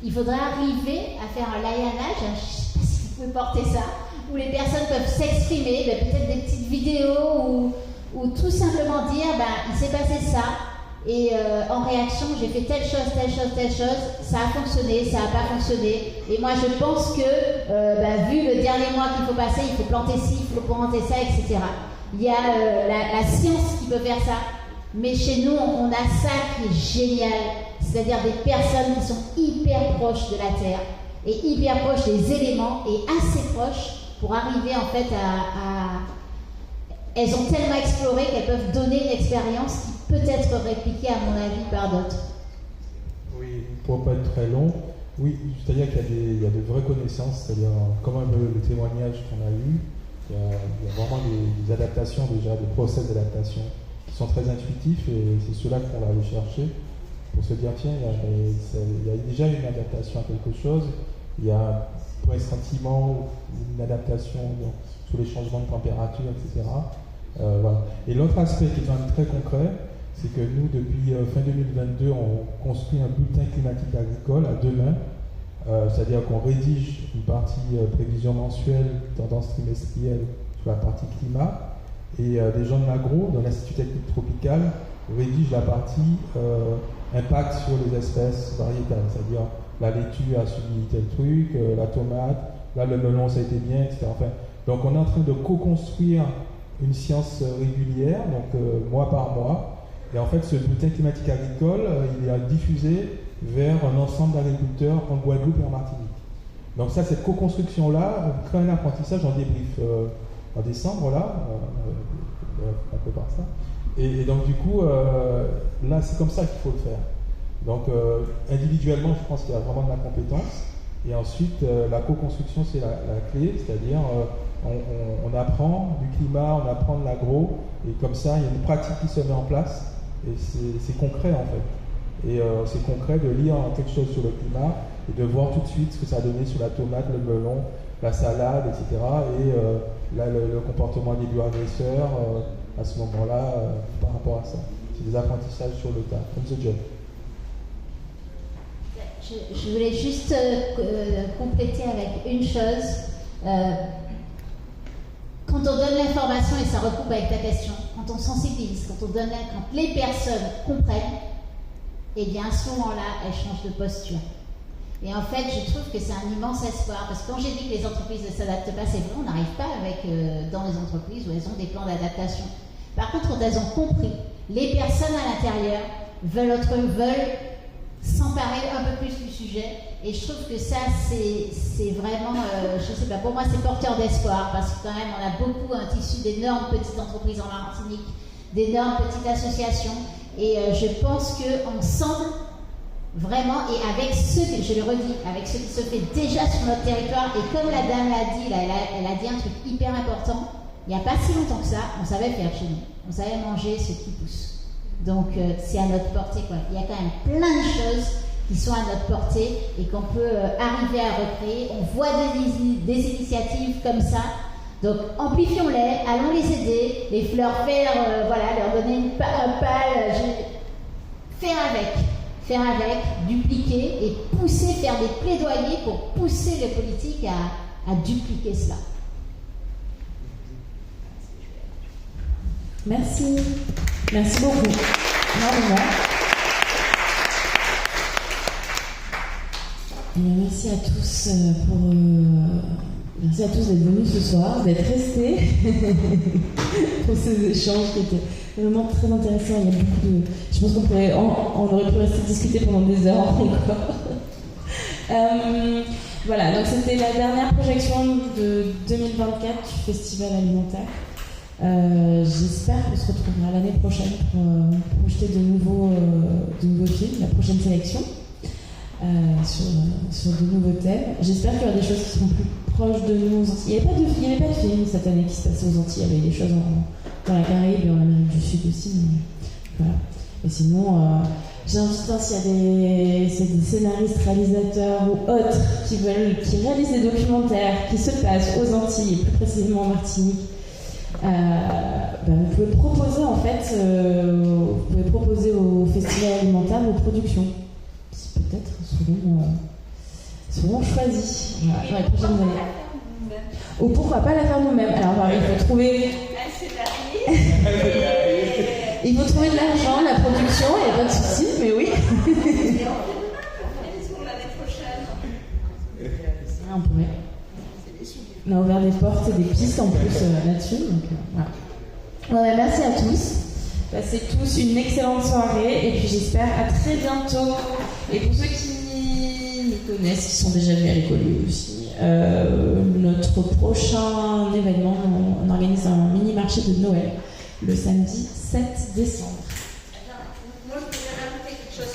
Il faudrait arriver à faire un laïanage, je ne sais pas si vous pouvez porter ça, où les personnes peuvent s'exprimer, peut-être des petites vidéos ou tout simplement dire, il s'est passé ça, et en réaction, j'ai fait telle chose, ça a fonctionné, ça n'a pas fonctionné, et moi je pense que, vu le dernier mois qu'il faut passer, il faut planter ci, il faut planter ça, etc. Il y a la science qui peut faire ça, mais chez nous, on a ça qui est génial, c'est-à-dire des personnes qui sont hyper proches de la terre, et hyper proches des éléments, et assez proches pour arriver en fait à... Elles ont tellement exploré qu'elles peuvent donner une expérience qui peut être répliquée, à mon avis, par d'autres. Oui, pour ne pas être très long, oui, c'est-à-dire qu'il y a de vraies connaissances, c'est-à-dire comme le témoignage qu'on a eu, il y a vraiment des adaptations déjà, des process d'adaptation qui sont très intuitifs, et c'est ceux-là qu'on va aller chercher pour se dire, tiens, il y a déjà une adaptation à quelque chose, il y a pour un sentiment, une adaptation sur les changements de température, etc. Voilà. Et l'autre aspect qui est quand même très concret, c'est que nous, depuis fin 2022, on construit un bulletin climatique agricole à 2 mains, c'est-à-dire qu'on rédige une partie prévision mensuelle, tendance trimestrielle sur la partie climat, et des gens de l'agro, de l'Institut technique tropical, rédigent la partie impact sur les espèces variétales, c'est-à-dire la laitue a subi tel truc, la tomate, là le melon ça a été bien, etc. Enfin, donc on est en train de co-construire une science régulière, donc mois par mois, et en fait ce bulletin climatique agricole, il est diffusé vers un ensemble d'agriculteurs en Guadeloupe et en Martinique. Donc ça, cette co-construction-là, on crée un apprentissage en débrief en décembre, là, on prépare ça, et donc du coup, là c'est comme ça qu'il faut le faire. Donc individuellement, je pense qu'il y a vraiment de la compétence. Et ensuite, la co-construction, c'est la clé, c'est-à-dire on apprend du climat, on apprend de l'agro, et comme ça, il y a une pratique qui se met en place, et c'est concret en fait. Et c'est concret de lire quelque chose sur le climat, et de voir tout de suite ce que ça a donné sur la tomate, le melon, la salade, etc. Et là, le comportement des bioagresseurs, à ce moment-là, par rapport à ça. C'est des apprentissages sur le tas, comme ce job. Je voulais juste compléter avec une chose. Quand on donne l'information, et ça recoupe avec ta question, quand on sensibilise, quand les personnes comprennent, et bien à ce moment-là, elles changent de posture. Et en fait, je trouve que c'est un immense espoir, parce que quand j'ai dit que les entreprises ne s'adaptent pas, c'est vrai, on n'arrive pas dans les entreprises où elles ont des plans d'adaptation. Par contre, quand elles ont compris, les personnes à l'intérieur veulent s'emparer un peu plus du sujet, et je trouve que ça c'est vraiment, je sais pas, pour moi c'est porteur d'espoir, parce que quand même on a beaucoup un tissu d'énormes petites entreprises en Martinique, d'énormes petites associations, et je pense qu'ensemble, vraiment, et avec je le redis, avec ce qui se fait déjà sur notre territoire, et comme la dame l'a dit, elle a dit un truc hyper important, il n'y a pas si longtemps que ça, on savait faire chez nous, on savait manger ce qui pousse. Donc c'est à notre portée, quoi. Il y a quand même plein de choses qui sont à notre portée et qu'on peut arriver à recréer. On voit des initiatives comme ça. Donc amplifions-les, allons les aider, leur faire, leur donner un pal, faire avec, dupliquer et pousser, faire des plaidoyers pour pousser les politiques à dupliquer cela. Merci. Merci beaucoup. Énormément. Et merci à tous merci à tous d'être venus ce soir, d'être restés pour ces échanges qui étaient vraiment très intéressants. Il y a beaucoup de... Je pense on aurait pu rester discuter pendant des heures encore. Voilà, donc c'était la dernière projection de 2024 du Festival Alimentaire. J'espère qu'on se retrouvera l'année prochaine pour projeter de nouveaux films, la prochaine sélection, sur de nouveaux thèmes. J'espère qu'il y aura des choses qui seront plus proches de nous aux Antilles. Il n'y avait pas de film cette année qui se passait aux Antilles. Il y avait des choses dans la Caraïbe et en Amérique du Sud aussi. Mais voilà. Et sinon, j'invite s'il y a des scénaristes, réalisateurs ou autres qui réalisent des documentaires qui se passent aux Antilles et plus précisément en Martinique. Vous pouvez proposer au Festival Alimentaire vos productions, qui peut-être seront choisies dans les prochaines années. Ou pourquoi pas la faire nous-mêmes. Alors il faut trouver il faut trouver de l'argent, la production, il n'y a pas de souci, mais oui. On pourrait. On a ouvert des portes et des pistes en plus là-dessus. Donc, voilà. Merci à tous. Passez tous une excellente soirée et puis j'espère à très bientôt. Et pour ceux qui nous connaissent, qui sont déjà venus à l'école aussi, notre prochain événement, on organise un mini-marché de Noël le samedi 7 décembre. Moi, je voudrais rajouter quelque chose.